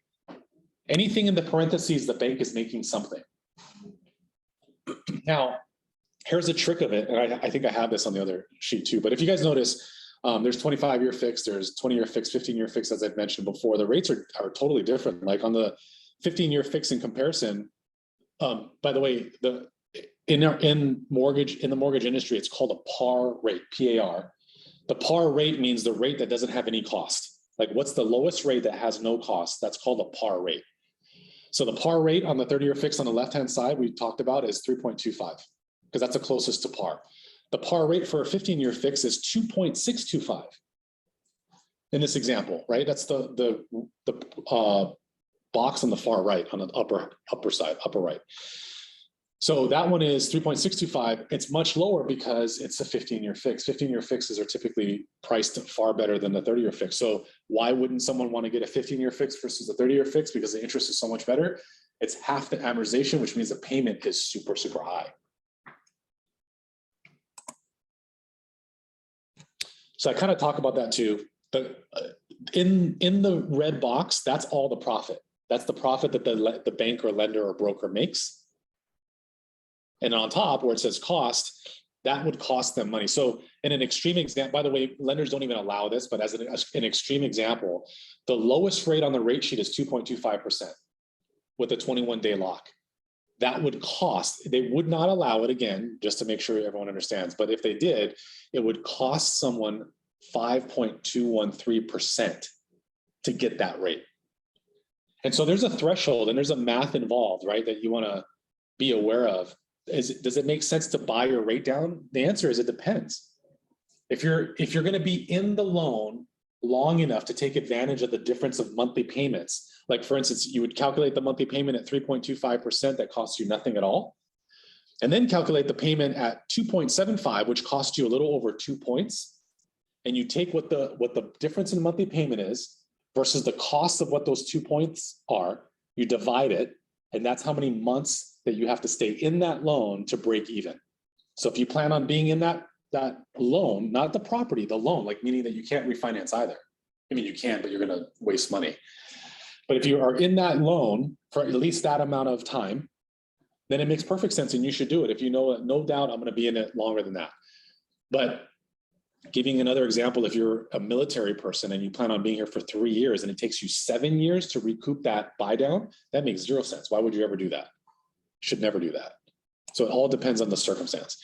Anything in the parentheses, the bank is making something. Now, here's a trick of it. And I think I have this on the other sheet too. But if you guys notice, there's 25-year fixed, there's 20-year fixed, 15-year fixed, as I've mentioned before. The rates are totally different. Like on the 15-year fixed in comparison, by the way, in the mortgage industry, it's called a par rate, PAR. The par rate means the rate that doesn't have any cost. Like what's the lowest rate that has no cost? That's called a par rate. So the par rate on the 30-year fixed on the left-hand side we talked about is 3.25 because that's the closest to par. The par rate for a 15-year fix is 2.625 in this example, right? That's the box on the far right, on the upper side, upper right. So that one is 3.625. It's much lower because it's a 15-year fix. 15-year fixes are typically priced far better than the 30-year fix. So why wouldn't someone want to get a 15-year fix versus a 30-year fix? Because the interest is so much better. It's half the amortization, which means the payment is super, super high. So I kind of talk about that too. But in the red box, that's all the profit. That's the profit that the bank or lender or broker makes. And on top where it says cost, that would cost them money. So in an extreme example, by the way, lenders don't even allow this, but as an extreme example, the lowest rate on the rate sheet is 2.25% with a 21-day lock. That would cost, they would not allow it again, just to make sure everyone understands. But if they did, it would cost someone 5.213% to get that rate. And so there's a threshold and there's a math involved, right? That you want to be aware of. Does it make sense to buy your rate down? The answer is it depends. If you're going to be in the loan long enough to take advantage of the difference of monthly payments, like for instance, you would calculate the monthly payment at 3.25% that costs you nothing at all, and then calculate the payment at 2.75, which costs you a little over 2 points, and you take what the difference in monthly payment is versus the cost of what those 2 points are, you divide it, and that's how many months that you have to stay in that loan to break even. So if you plan on being in that loan, not the property, the loan, like meaning that you can't refinance either. I mean, you can, but you're going to waste money. But if you are in that loan for at least that amount of time, then it makes perfect sense and you should do it. If you know, no doubt I'm going to be in it longer than that. But giving another example, if you're a military person and you plan on being here for 3 years and it takes you 7 years to recoup that buy down, that makes zero sense. Why would you ever do that? Should never do that. So it all depends on the circumstance.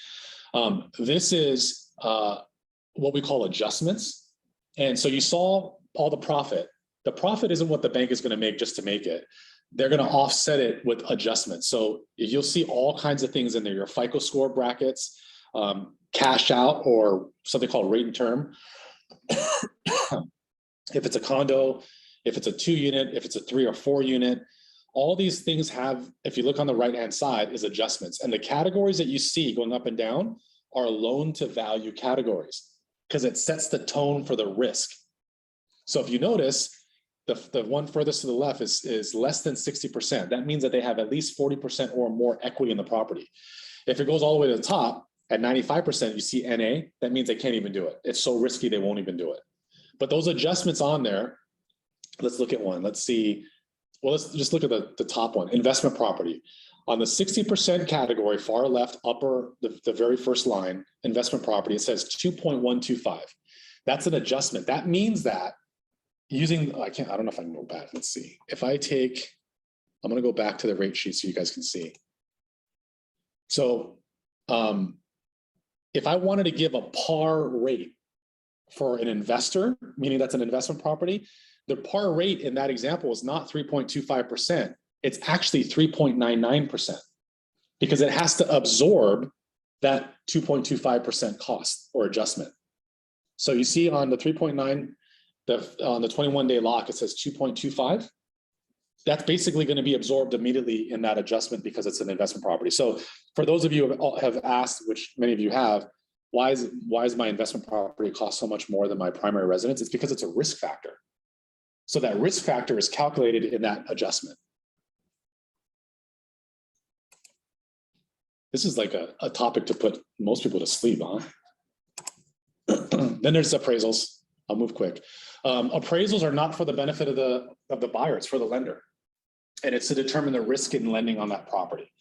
This is what we call adjustments. And so you saw all the profit. The profit isn't what the bank is going to make just to make it. They're going to offset it with adjustments. So you'll see all kinds of things in there, your FICO score brackets, cash out, or something called rate and term. If it's a condo, if it's a 2-unit, if it's a 3 or 4 unit, all these things have, if you look on the right-hand side, is adjustments. And the categories that you see going up and down are loan to value categories because it sets the tone for the risk. So if you notice, the one furthest to the left is less than 60%. That means that they have at least 40% or more equity in the property. If it goes all the way to the top at 95%, you see NA, that means they can't even do it. It's so risky, they won't even do it. But those adjustments on there, let's look at one. Let's see. Well, let's just look at the top one, investment property. On the 60% category, far left, upper, the very first line, investment property, it says 2.125. That's an adjustment. That means that using, I don't know if I can go back. Let's see. If I take, I'm going to go back to the rate sheet so you guys can see. So if I wanted to give a par rate for an investor, meaning that's an investment property, the par rate in that example is not 3.25%. It's actually 3.99% because it has to absorb that 2.25% cost or adjustment. So you see on the 3.9, on the 21-day lock, it says 2.25. That's basically going to be absorbed immediately in that adjustment because it's an investment property. So for those of you who have asked, which many of you have, why is my investment property cost so much more than my primary residence? It's because it's a risk factor. So that risk factor is calculated in that adjustment. This is like a topic to put most people to sleep, huh? Then there's appraisals. I'll move quick. Appraisals are not for the benefit of the buyer, it's for the lender. And it's to determine the risk in lending on that property.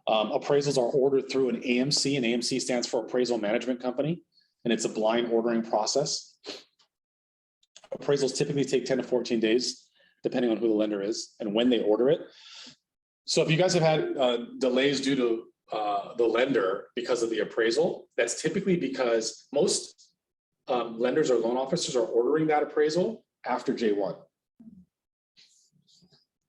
Appraisals are ordered through an AMC, and AMC stands for Appraisal Management Company, and it's a blind ordering process. Appraisals typically take 10 to 14 days, depending on who the lender is and when they order it. So if you guys have had delays due to the lender because of the appraisal, that's typically because most lenders or loan officers are ordering that appraisal after J1.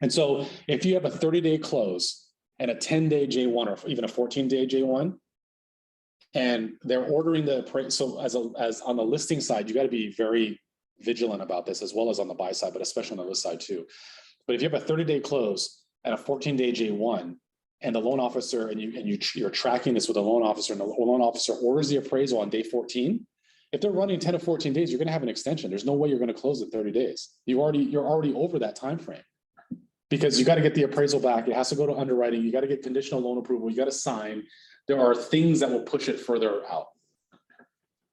And so if you have a 30-day close and a 10-day J1 or even a 14-day J1, and they're ordering the appraisal, so as on the listing side, you got to be very vigilant about this, as well as on the buy side, but especially on the list side too. But if you have a 30-day close and a 14-day J1, and the loan officer, and you're tracking this with a loan officer, and the loan officer orders the appraisal on day 14, if they're running 10 to 14 days, you're going to have an extension. There's no way you're going to close in 30 days. You're already over that time frame, because you got to get the appraisal back. It has to go to underwriting. You got to get conditional loan approval. You got to sign. There are things that will push it further out.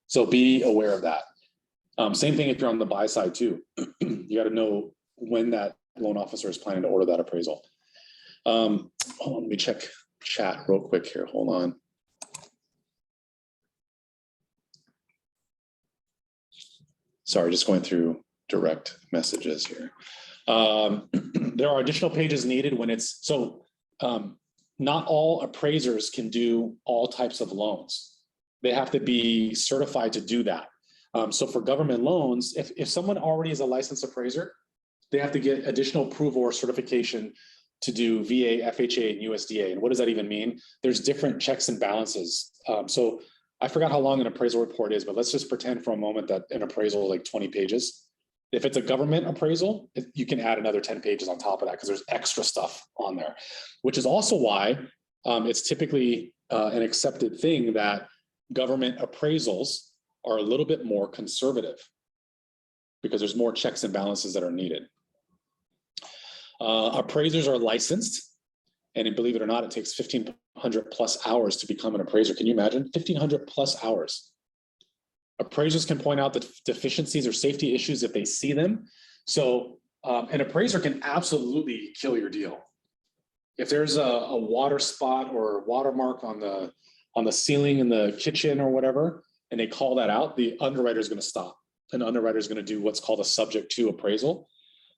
So be aware of that. Same thing if you're on the buy side too. You got to know when that loan officer is planning to order that appraisal. Hold on, let me check chat real quick here. Hold on. Sorry, just going through direct messages here. There are additional pages needed when it's, so not all appraisers can do all types of loans. They have to be certified to do that. So for government loans, if someone already is a licensed appraiser, they have to get additional approval or certification to do VA, FHA, and USDA. And what does that even mean? There's different checks and balances. So I forgot how long an appraisal report is, but let's just pretend for a moment that an appraisal is like 20 pages. If it's a government appraisal, you can add another 10 pages on top of that because there's extra stuff on there, which is also why it's typically an accepted thing that government appraisals are a little bit more conservative because there's more checks and balances that are needed. Appraisers are licensed, and believe it or not, it takes 1,500 plus hours to become an appraiser. Can you imagine? 1,500 plus hours. Appraisers can point out the deficiencies or safety issues if they see them. So an appraiser can absolutely kill your deal. If there's a water spot or watermark on the ceiling in the kitchen or whatever, and they call that out, the underwriter is going to stop. An underwriter is going to do what's called a subject to appraisal.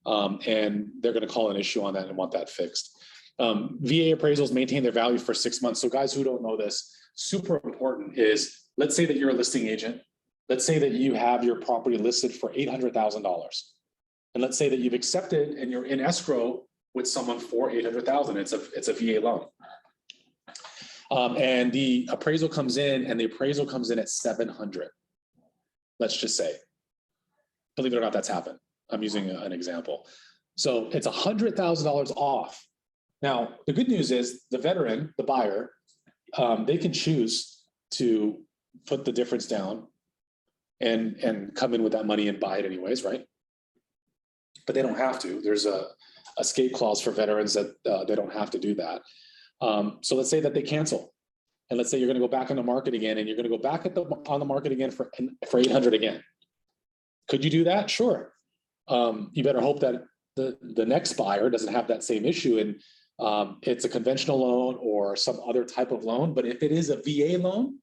And they're going to call an issue on that and want that fixed. VA appraisals maintain their value for 6 months. So guys who don't know this, super important is, let's say that you're a listing agent. Let's say that you have your property listed for $800,000. And let's say that you've accepted and you're in escrow with someone for $800,000. It's a VA loan. And the appraisal comes in, and the appraisal comes in at 700. Let's just say, believe it or not, that's happened. I'm using an example. So it's $100,000 off. Now, the good news is the veteran, the buyer, they can choose to put the difference down and come in with that money and buy it anyways, right? But they don't have to. There's a escape clause for veterans that they don't have to do that. So let's say that they cancel. And let's say you're going to go back on the market again, and you're going to go back on the market again for 800 again. Could you do that? Sure. You better hope that the next buyer doesn't have that same issue, and it's a conventional loan or some other type of loan. But if it is a VA loan,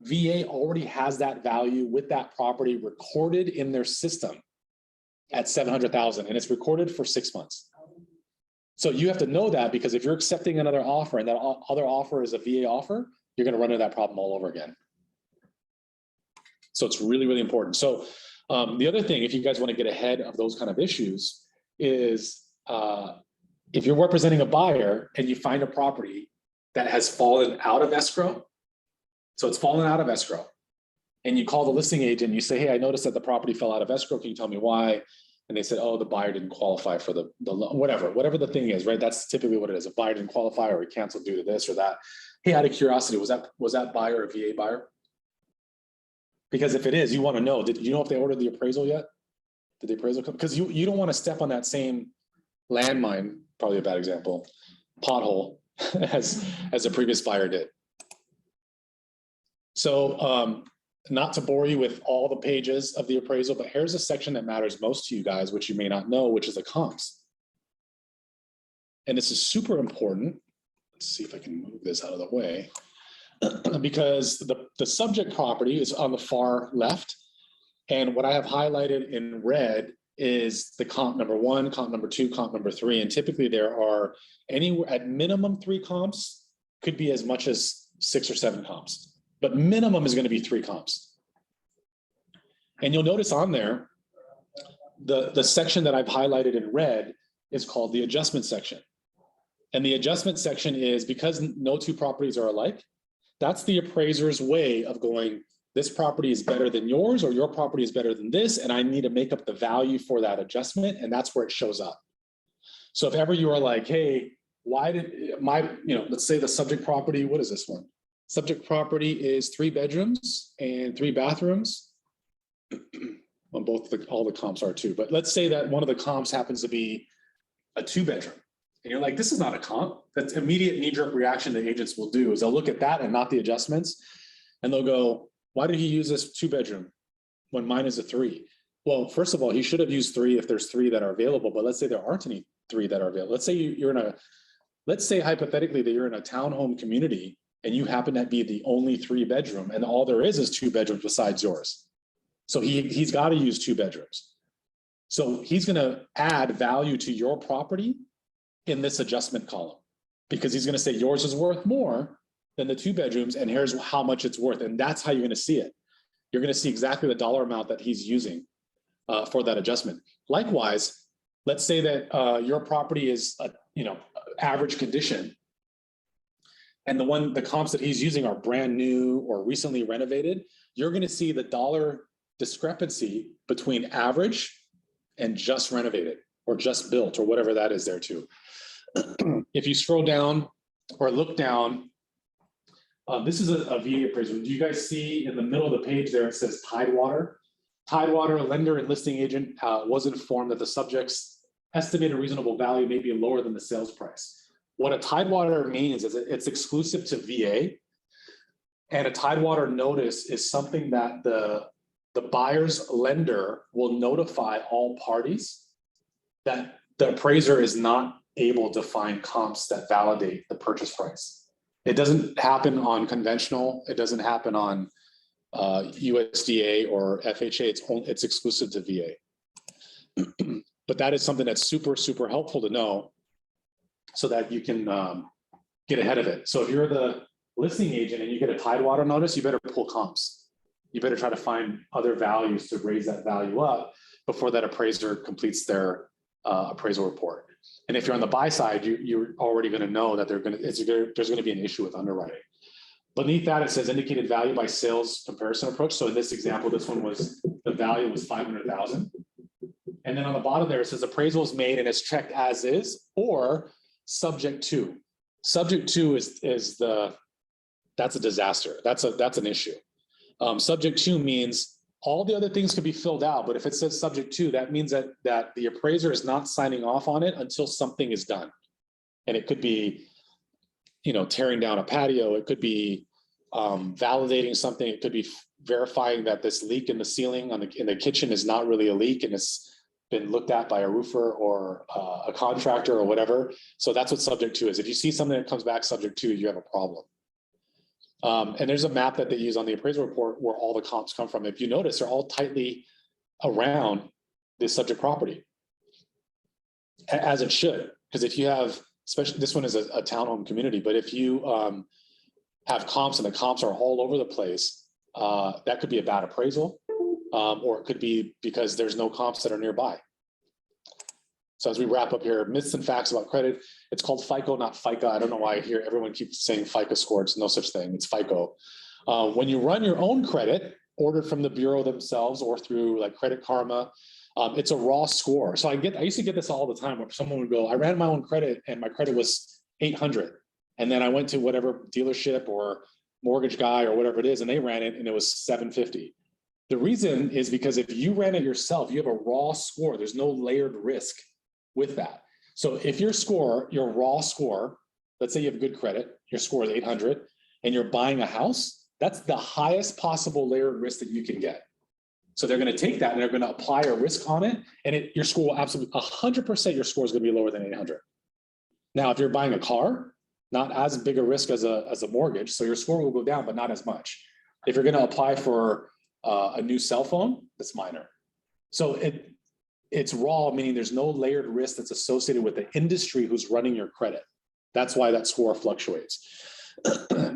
VA already has that value with that property recorded in their system at 700,000, and it's recorded for 6 months. So you have to know that, because if you're accepting another offer and that other offer is a VA offer, you're going to run into that problem all over again. So it's really, really important. So the other thing, if you guys want to get ahead of those kind of issues, is if you're representing a buyer and you find a property that has fallen out of escrow, so it's fallen out of escrow, and you call the listing agent, you say, hey, I noticed that the property fell out of escrow. Can you tell me why? And they said, oh, the buyer didn't qualify for the loan, whatever the thing is, right? That's typically what it is. A buyer didn't qualify, or he canceled due to this or that. Hey, out of curiosity, was that buyer a VA buyer? Because if it is, you want to know, did you know if they ordered the appraisal yet? Did the appraisal come? Because you don't want to step on that same landmine, probably a bad example, pothole as the previous buyer did. So not to bore you with all the pages of the appraisal, but here's a section that matters most to you guys, which you may not know, which is the comps. And this is super important. Let's see if I can move this out of the way. Because the subject property is on the far left. And what I have highlighted in red is the comp number 1, comp number 2, comp number 3. And typically there are anywhere at minimum 3 comps, could be as much as 6 or 7 comps, but minimum is going to be 3 comps. And you'll notice on there, the section that I've highlighted in red is called the adjustment section. And the adjustment section is because no 2 properties are alike. That's the appraiser's way of going, this property is better than yours, or your property is better than this, and I need to make up the value for that adjustment, and that's where it shows up. So if ever you are like, hey, why did let's say the subject property, what is this one? Subject property is 3 bedrooms and 3 bathrooms. Well, all the comps are 2, but let's say that one of the comps happens to be a 2-bedroom. And you're like, this is not a comp. That's immediate knee-jerk reaction that agents will do is they'll look at that and not the adjustments. And they'll go, why did he use this 2-bedroom when mine is a 3? Well, first of all, he should have used 3 if there's 3 that are available, but let's say there aren't any 3 that are available. Let's say let's say hypothetically that you're in a townhome community and you happen to be the only 3-bedroom and all there is 2 bedrooms besides yours. So he's got to use 2 bedrooms. So he's going to add value to your property in this adjustment column, because he's going to say yours is worth more than the 2 bedrooms, and here's how much it's worth. And that's how you're going to see it. You're going to see exactly the dollar amount that he's using for that adjustment. Likewise, let's say that your property is average condition, and the comps that he's using are brand new or recently renovated. You're going to see the dollar discrepancy between average and just renovated or just built or whatever that is there too. If you scroll down or look down, this is a VA appraisal. Do you guys see in the middle of the page there, it says Tidewater? Tidewater, lender and listing agent was informed that the subject's estimated reasonable value may be lower than the sales price. What a Tidewater means is it's exclusive to VA. And a Tidewater notice is something that the buyer's lender will notify all parties that the appraiser is not able to find comps that validate the purchase price. It doesn't happen on conventional. It doesn't happen on USDA or FHA. It's exclusive to VA. But that is something that's super, super helpful to know so that you can get ahead of it. So if you're the listing agent and you get a Tidewater notice, you better pull comps. You better try to find other values to raise that value up before that appraiser completes their appraisal report. And if you're on the buy side, you're already going to know that there's going to be an issue with underwriting. Beneath that, it says indicated value by sales comparison approach. So in this example, this one was, the value was 500,000. And then on the bottom there, it says appraisal is made and it's checked as is or subject to. Subject to that's a disaster. That's an issue. Subject to means all the other things can be filled out, but if it says subject to, that means that the appraiser is not signing off on it until something is done. And it could be, tearing down a patio. It could be validating something. It could be verifying that this leak in the ceiling in the kitchen is not really a leak and it's been looked at by a roofer or a contractor or whatever. So that's what subject to is. If you see something that comes back subject to, you have a problem. And there's a map that they use on the appraisal report where all the comps come from. If you notice, they're all tightly around this subject property, as it should. Because if you have, especially this one is a townhome community, but if you have comps and the comps are all over the place, that could be a bad appraisal, or it could be because there's no comps that are nearby. So as we wrap up here, myths and facts about credit, it's called FICO, not FICA. I don't know why I hear everyone keeps saying FICO score. It's no such thing. It's FICO. When you run your own credit, ordered from the bureau themselves or through like Credit Karma, it's a raw score. So I used to get this all the time where someone would go, I ran my own credit and my credit was 800. And then I went to whatever dealership or mortgage guy or whatever it is, and they ran it and it was 750. The reason is because if you ran it yourself, you have a raw score. There's no layered risk with that. So if your score, your raw score, let's say you have good credit, your score is 800, and you're buying a house, that's the highest possible layered risk that you can get. So they're going to take that and they're going to apply a risk on it, and your score will absolutely 100% your score is going to be lower than 800. Now, if you're buying a car, not as big a risk as a mortgage, so your score will go down, but not as much. If you're going to apply for a new cell phone, that's minor. So it's raw, meaning there's no layered risk that's associated with the industry who's running your credit. That's why that score fluctuates.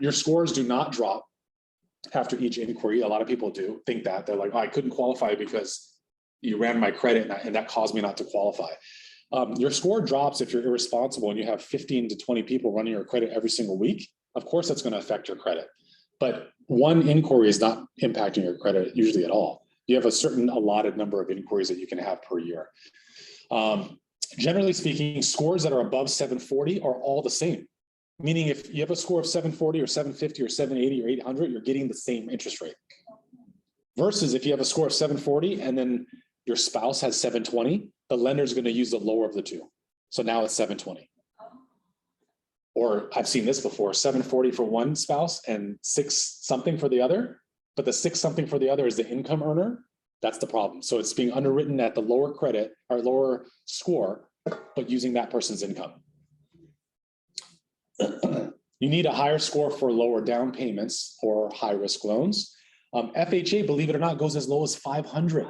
Your scores do not drop after each inquiry. A lot of people do think that. They're like, oh, I couldn't qualify because you ran my credit and that caused me not to qualify. Your score drops if you're irresponsible and you have 15 to 20 people running your credit every single week. Of course, that's going to affect your credit. But one inquiry is not impacting your credit usually at all. You have a certain allotted number of inquiries that you can have per year. Generally speaking, scores that are above 740 are all the same. Meaning if you have a score of 740 or 750 or 780 or 800, you're getting the same interest rate. Versus if you have a score of 740 and then your spouse has 720, the lender is going to use the lower of the two. So now it's 720. Or I've seen this before, 740 for one spouse and 6 something for the other, but the 6 something for the other is the income earner. That's the problem. So it's being underwritten at the lower credit or lower score, but using that person's income. You need a higher score for lower down payments or high risk loans. FHA, believe it or not, goes as low as 500.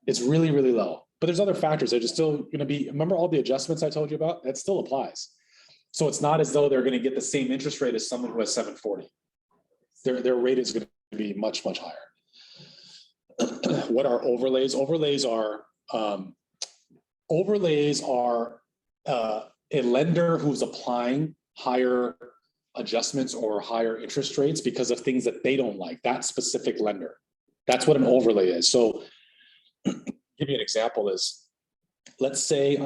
It's really, really low. But there's other factors. There's still going to be, remember all the adjustments I told you about? That still applies. So it's not as though they're going to get the same interest rate as someone who has 740. Their rate is going to be much, much higher. What are overlays? Overlays are a lender who's applying higher adjustments or higher interest rates because of things that they don't like, that specific lender. That's what an overlay is. So give you an example is, let's say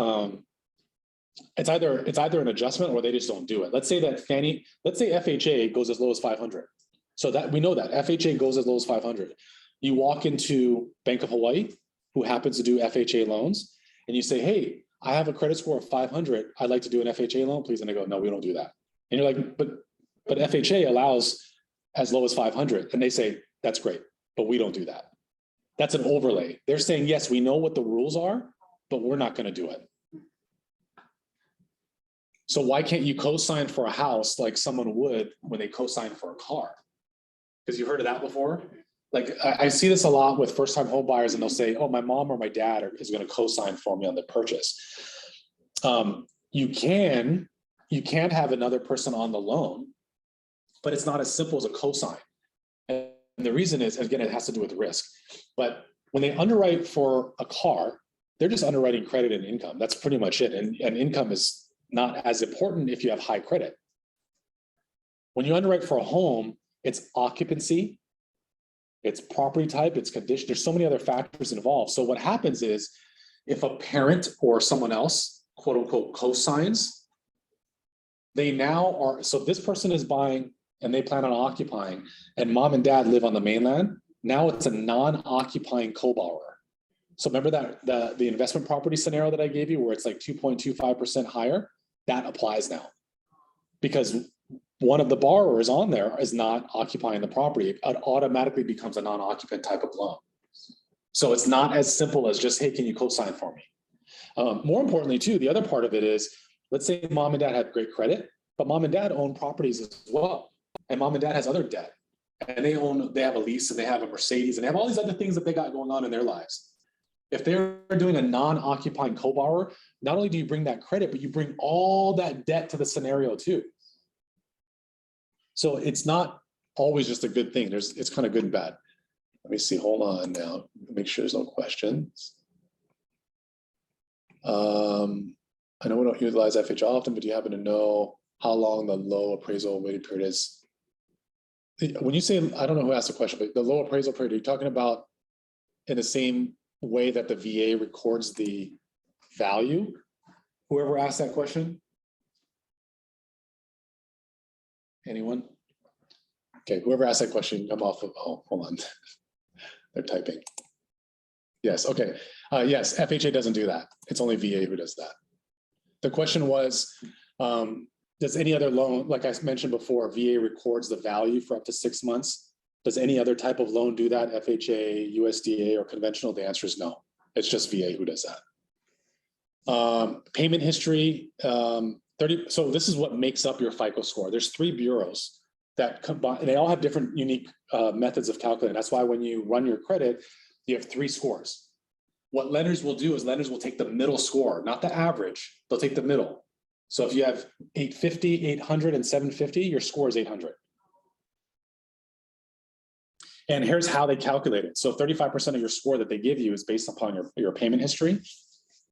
it's either an adjustment or they just don't do it. Let's say that FHA goes as low as 500. So that we know that FHA goes as low as 500. You walk into Bank of Hawaii, who happens to do FHA loans, and you say, hey, I have a credit score of 500. I'd like to do an FHA loan, please. And they go, no, we don't do that. And you're like, but FHA allows as low as 500. And they say, that's great, but we don't do that. That's an overlay. They're saying, yes, we know what the rules are, but we're not going to do it. So why can't you co-sign for a house like someone would when they co-sign for a car? Because you've heard of that before? Like I see this a lot with first-time home buyers, and they'll say, oh, my mom or my dad is going to co-sign for me on the purchase. You can have another person on the loan, but it's not as simple as a co-sign. And the reason is, again, it has to do with risk. But when they underwrite for a car, they're just underwriting credit and income. That's pretty much it. And income is not as important if you have high credit. When you underwrite for a home, it's occupancy, it's property type, it's condition. There's so many other factors involved. So what happens is if a parent or someone else, quote unquote, co-signs, they now are, so this person is buying and they plan on occupying, and mom and dad live on the mainland. Now it's a non-occupying co-borrower. So remember that the investment property scenario that I gave you where it's like 2.25% higher, that applies now. Because one of the borrowers on there is not occupying the property. It automatically becomes a non-occupant type of loan. So it's not as simple as just, hey, can you co-sign for me? More importantly too, the other part of it is, let's say mom and dad had great credit, but mom and dad own properties as well. And mom and dad has other debt. And they have a lease and they have a Mercedes and they have all these other things that they got going on in their lives. If they're doing a non-occupying co-borrower, not only do you bring that credit, but you bring all that debt to the scenario too. So it's not always just a good thing. It's kind of good and bad. Let me see, hold on now, make sure there's no questions. I know we don't utilize FHA often, but do you happen to know how long the low appraisal waiting period is? When you say, I don't know who asked the question, but the low appraisal period, are you talking about in the same way that the VA records the value? Whoever asked that question? Anyone? Okay, whoever asked that question, come off of, oh, hold on. They're typing. Yes, okay. Yes, FHA doesn't do that. It's only VA who does that. The question was, does any other loan, like I mentioned before, VA records the value for up to 6 months. Does any other type of loan do that? FHA, USDA, or conventional? The answer is no. It's just VA who does that. Payment history, 30. So this is what makes up your FICO score. There's 3 bureaus that combine, and they all have different unique methods of calculating. That's why when you run your credit, you have 3 scores. What lenders will do is lenders will take the middle score, not the average. They'll take the middle. So if you have 850, 800, and 750, your score is 800. And here's how they calculate it. So 35% of your score that they give you is based upon your payment history.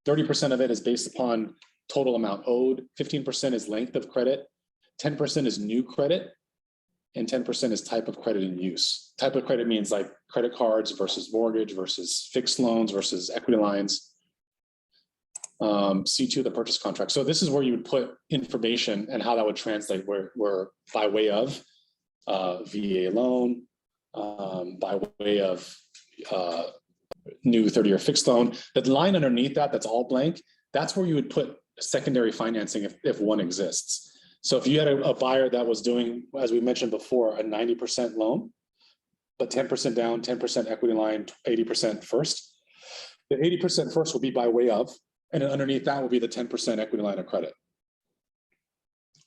30% of it is based upon total amount owed. 15% is length of credit. 10% is new credit. And 10% is type of credit in use. Type of credit means like credit cards versus mortgage versus fixed loans versus equity lines. C2, the purchase contract. So this is where you would put information and how that would translate where by way of VA loan, by way of new 30-year fixed loan. The line underneath that, that's all blank, that's where you would put secondary financing if one exists. So if you had a buyer that was doing, as we mentioned before, a 90% loan, but 10% down, 10% equity line, 80% first, the 80% first will be by way of, and then underneath that will be the 10% equity line of credit.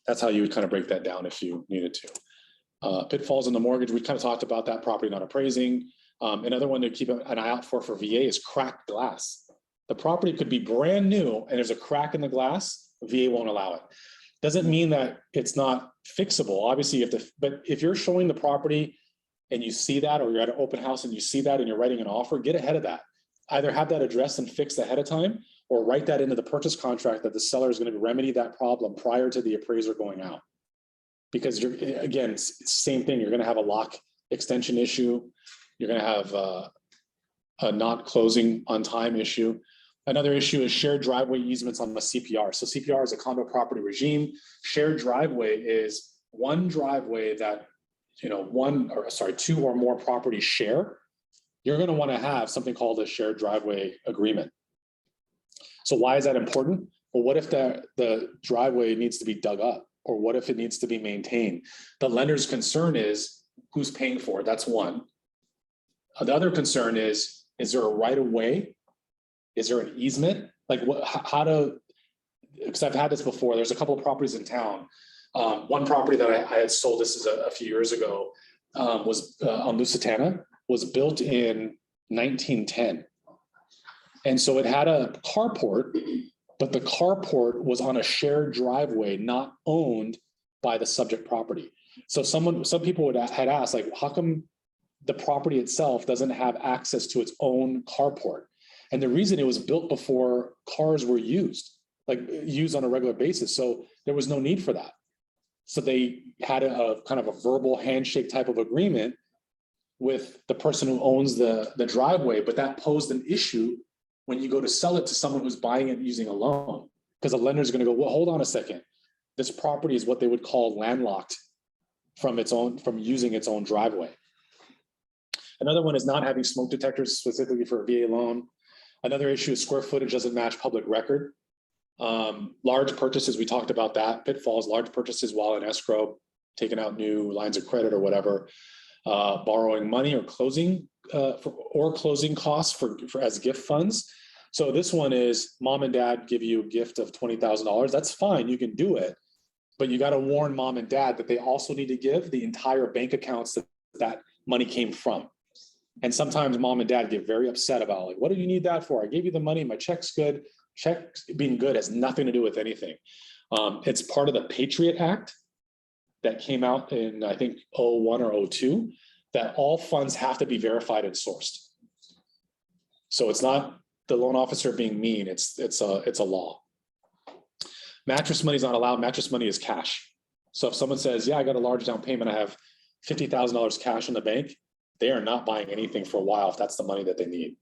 That's how you would kind of break that down if you needed to. Pitfalls in the mortgage, we kind of talked about that, property not appraising. Another one to keep an eye out for VA is cracked glass. The property could be brand new and there's a crack in the glass, VA won't allow it. Doesn't mean that it's not fixable. Obviously, you have to, but if you're showing the property and you see that, or you're at an open house and you see that and you're writing an offer, get ahead of that. Either have that addressed and fixed ahead of time, or write that into the purchase contract that the seller is going to remedy that problem prior to the appraiser going out. Because you're, again, it's the same thing. You're going to have a lock extension issue. You're going to have a not closing on time issue. Another issue is shared driveway easements on the CPR. So CPR is a condo property regime. Shared driveway is one driveway that, two or more properties share. You're going to want to have something called a shared driveway agreement. So why is that important? Well, what if the driveway needs to be dug up? Or what if it needs to be maintained? The lender's concern is who's paying for it. That's one. The other concern is there a right of way? Is there an easement? Like because I've had this before. There's a couple of properties in town. One property that I had sold, this is a few years ago, was on Lusitana, was built in 1910. And so it had a carport, but the carport was on a shared driveway, not owned by the subject property. So some people had asked, like, how come the property itself doesn't have access to its own carport? And the reason, it was built before cars were used on a regular basis. So there was no need for that. So they had a kind of a verbal handshake type of agreement with the person who owns the driveway, but that posed an issue when you go to sell it to someone who's buying it using a loan, because the lender is going to go, well, hold on a second. This property is what they would call landlocked from using its own driveway. Another one is not having smoke detectors specifically for a VA loan. Another issue is square footage doesn't match public record. Large purchases, we talked about that. Pitfalls, large purchases while in escrow, taking out new lines of credit or whatever. Borrowing money or closing costs for as gift funds. So this one is mom and dad give you a gift of $20,000. That's fine, you can do it, but you got to warn mom and dad that they also need to give the entire bank accounts that money came from. And sometimes mom and dad get very upset about, like, what do you need that for? I gave you the money, my check's good. Check being good has nothing to do with anything. It's part of the Patriot Act that came out in, I think, 01 or 02, that all funds have to be verified and sourced. So it's not the loan officer being mean, it's a law. Mattress money is not allowed. Mattress money is cash. So if someone says, yeah, I got a large down payment, I have $50,000 cash in the bank, they are not buying anything for a while if that's the money that they need.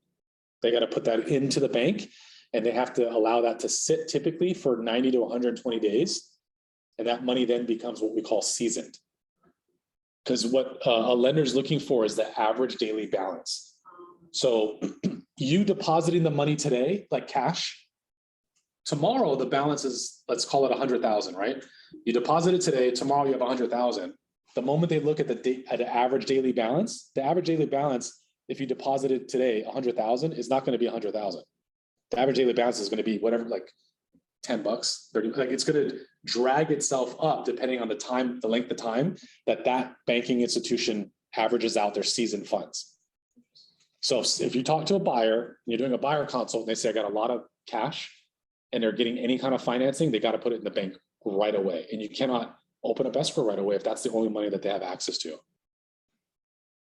They got to put that into the bank, and they have to allow that to sit typically for 90 to 120 days. And that money then becomes what we call seasoned. Because what a lender is looking for is the average daily balance. So you depositing the money today, like cash, tomorrow the balance is, let's call it 100,000, right? You deposit it today, tomorrow you have 100,000. The moment they look at the average daily balance, if you deposited today 100,000, is not going to be 100,000. The average daily balance is going to be whatever, like $10, 30, like it's going to drag itself up depending on the time, the length of time that banking institution averages out their seasoned funds. So if you talk to a buyer, and you're doing a buyer consult, and they say, I got a lot of cash and they're getting any kind of financing, they got to put it in the bank right away. And you cannot open up escrow right away if that's the only money that they have access to.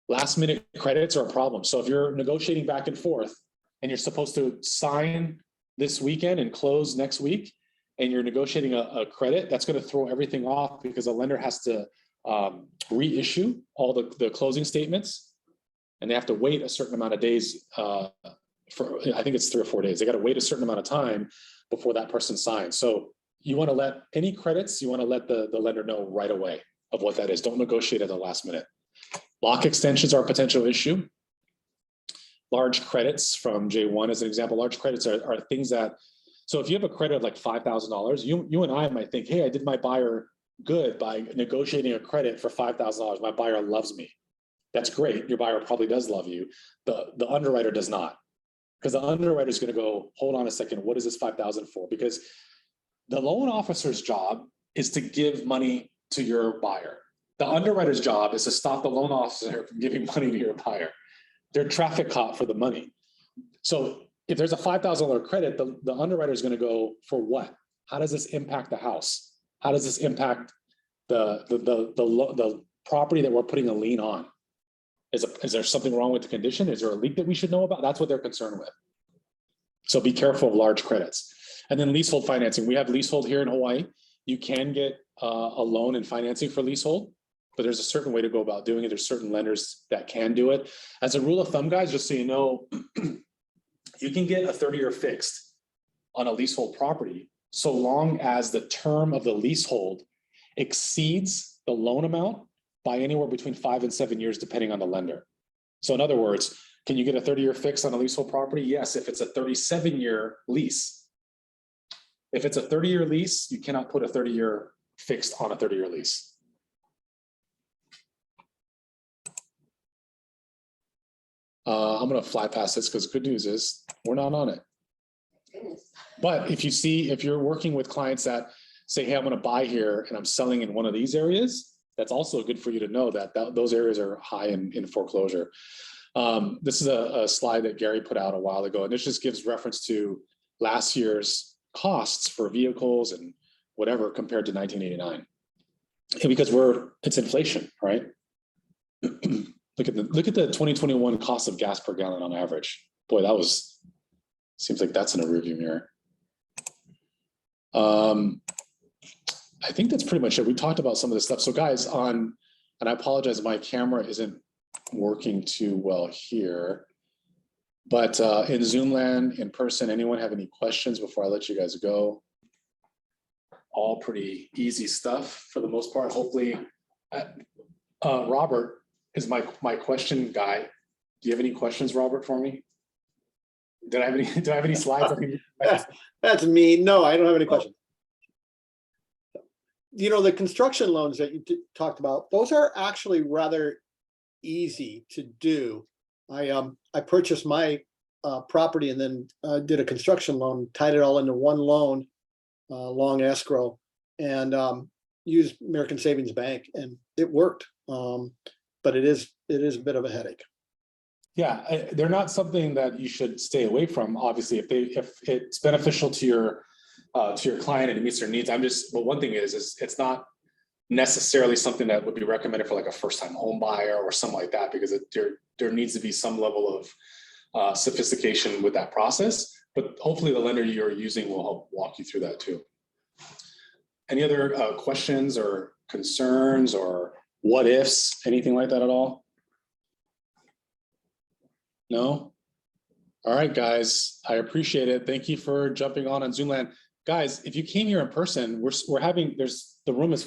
Last minute credits are a problem. So if you're negotiating back and forth and you're supposed to sign this weekend and close next week, and you're negotiating a credit, that's going to throw everything off because a lender has to reissue all the closing statements. And they have to wait a certain amount of days I think it's 3 or 4 days. They got to wait a certain amount of time before that person signs. So you want to let any credits, you want to let the lender know right away of what that is. Don't negotiate at the last minute. Lock extensions are a potential issue. Large credits from J1 as an example, large credits are things that, so if you have a credit of like $5,000, you and I might think, hey, I did my buyer good by negotiating a credit for $5,000. My buyer loves me. That's great. Your buyer probably does love you. The underwriter does not, because the underwriter is going to go, hold on a second, what is this 5,000 for? Because the loan officer's job is to give money to your buyer. The underwriter's job is to stop the loan officer from giving money to your buyer. They're traffic cop for the money. So if there's a $5,000 credit, the underwriter is going to go, for what? How does this impact the house? How does this impact the property that we're putting a lien on? Is there something wrong with the condition? Is there a leak that we should know about? That's what they're concerned with. So be careful of large credits. And then leasehold financing. We have leasehold here in Hawaii. You can get a loan and financing for leasehold, but there's a certain way to go about doing it. There's certain lenders that can do it. As a rule of thumb, guys, just so you know, you can get a 30-year fixed on a leasehold property so long as the term of the leasehold exceeds the loan amount by anywhere between 5 and 7 years, depending on the lender. So in other words, can you get a 30-year fix on a leasehold property? Yes, if it's a 37-year lease. If it's a 30-year lease, you cannot put a 30-year fixed on a 30-year lease. I'm going to fly past this because good news is we're not on it. Goodness. But if you're working with clients that say, hey, I'm going to buy here and I'm selling in one of these areas, that's also good for you to know that those areas are high in foreclosure. This is a slide that Gary put out a while ago, and this just gives reference to last year's costs for vehicles and whatever compared to 1989. And because it's inflation, right? Look at the 2021 cost of gas per gallon on average. Boy, seems like that's in a rearview mirror. I think that's pretty much it. We talked about some of this stuff. So guys, and I apologize, my camera isn't working too well here, but in Zoom land, in person, anyone have any questions before I let you guys go? All pretty easy stuff for the most part. Hopefully, Robert is my question guy. Do you have any questions, Robert, for me? Do I have any slides? That's me. No, I don't have any questions. You know, the construction loans that you talked about, those are actually rather easy to do. I purchased my property and then did a construction loan, tied it all into one loan, long escrow, and used American Savings Bank, and it worked. But it is a bit of a headache. Yeah, they're not something that you should stay away from. Obviously, if it's beneficial to your client and it meets their needs. But one thing is it's not necessarily something that would be recommended for like a first-time home buyer or something like that, because there needs to be some level of sophistication with that process. But hopefully the lender you're using will help walk you through that too. Any other questions or concerns or what ifs, anything like that at all? No? All right, guys, I appreciate it. Thank you for jumping on Zoomland. Guys, if you came here in person, the room is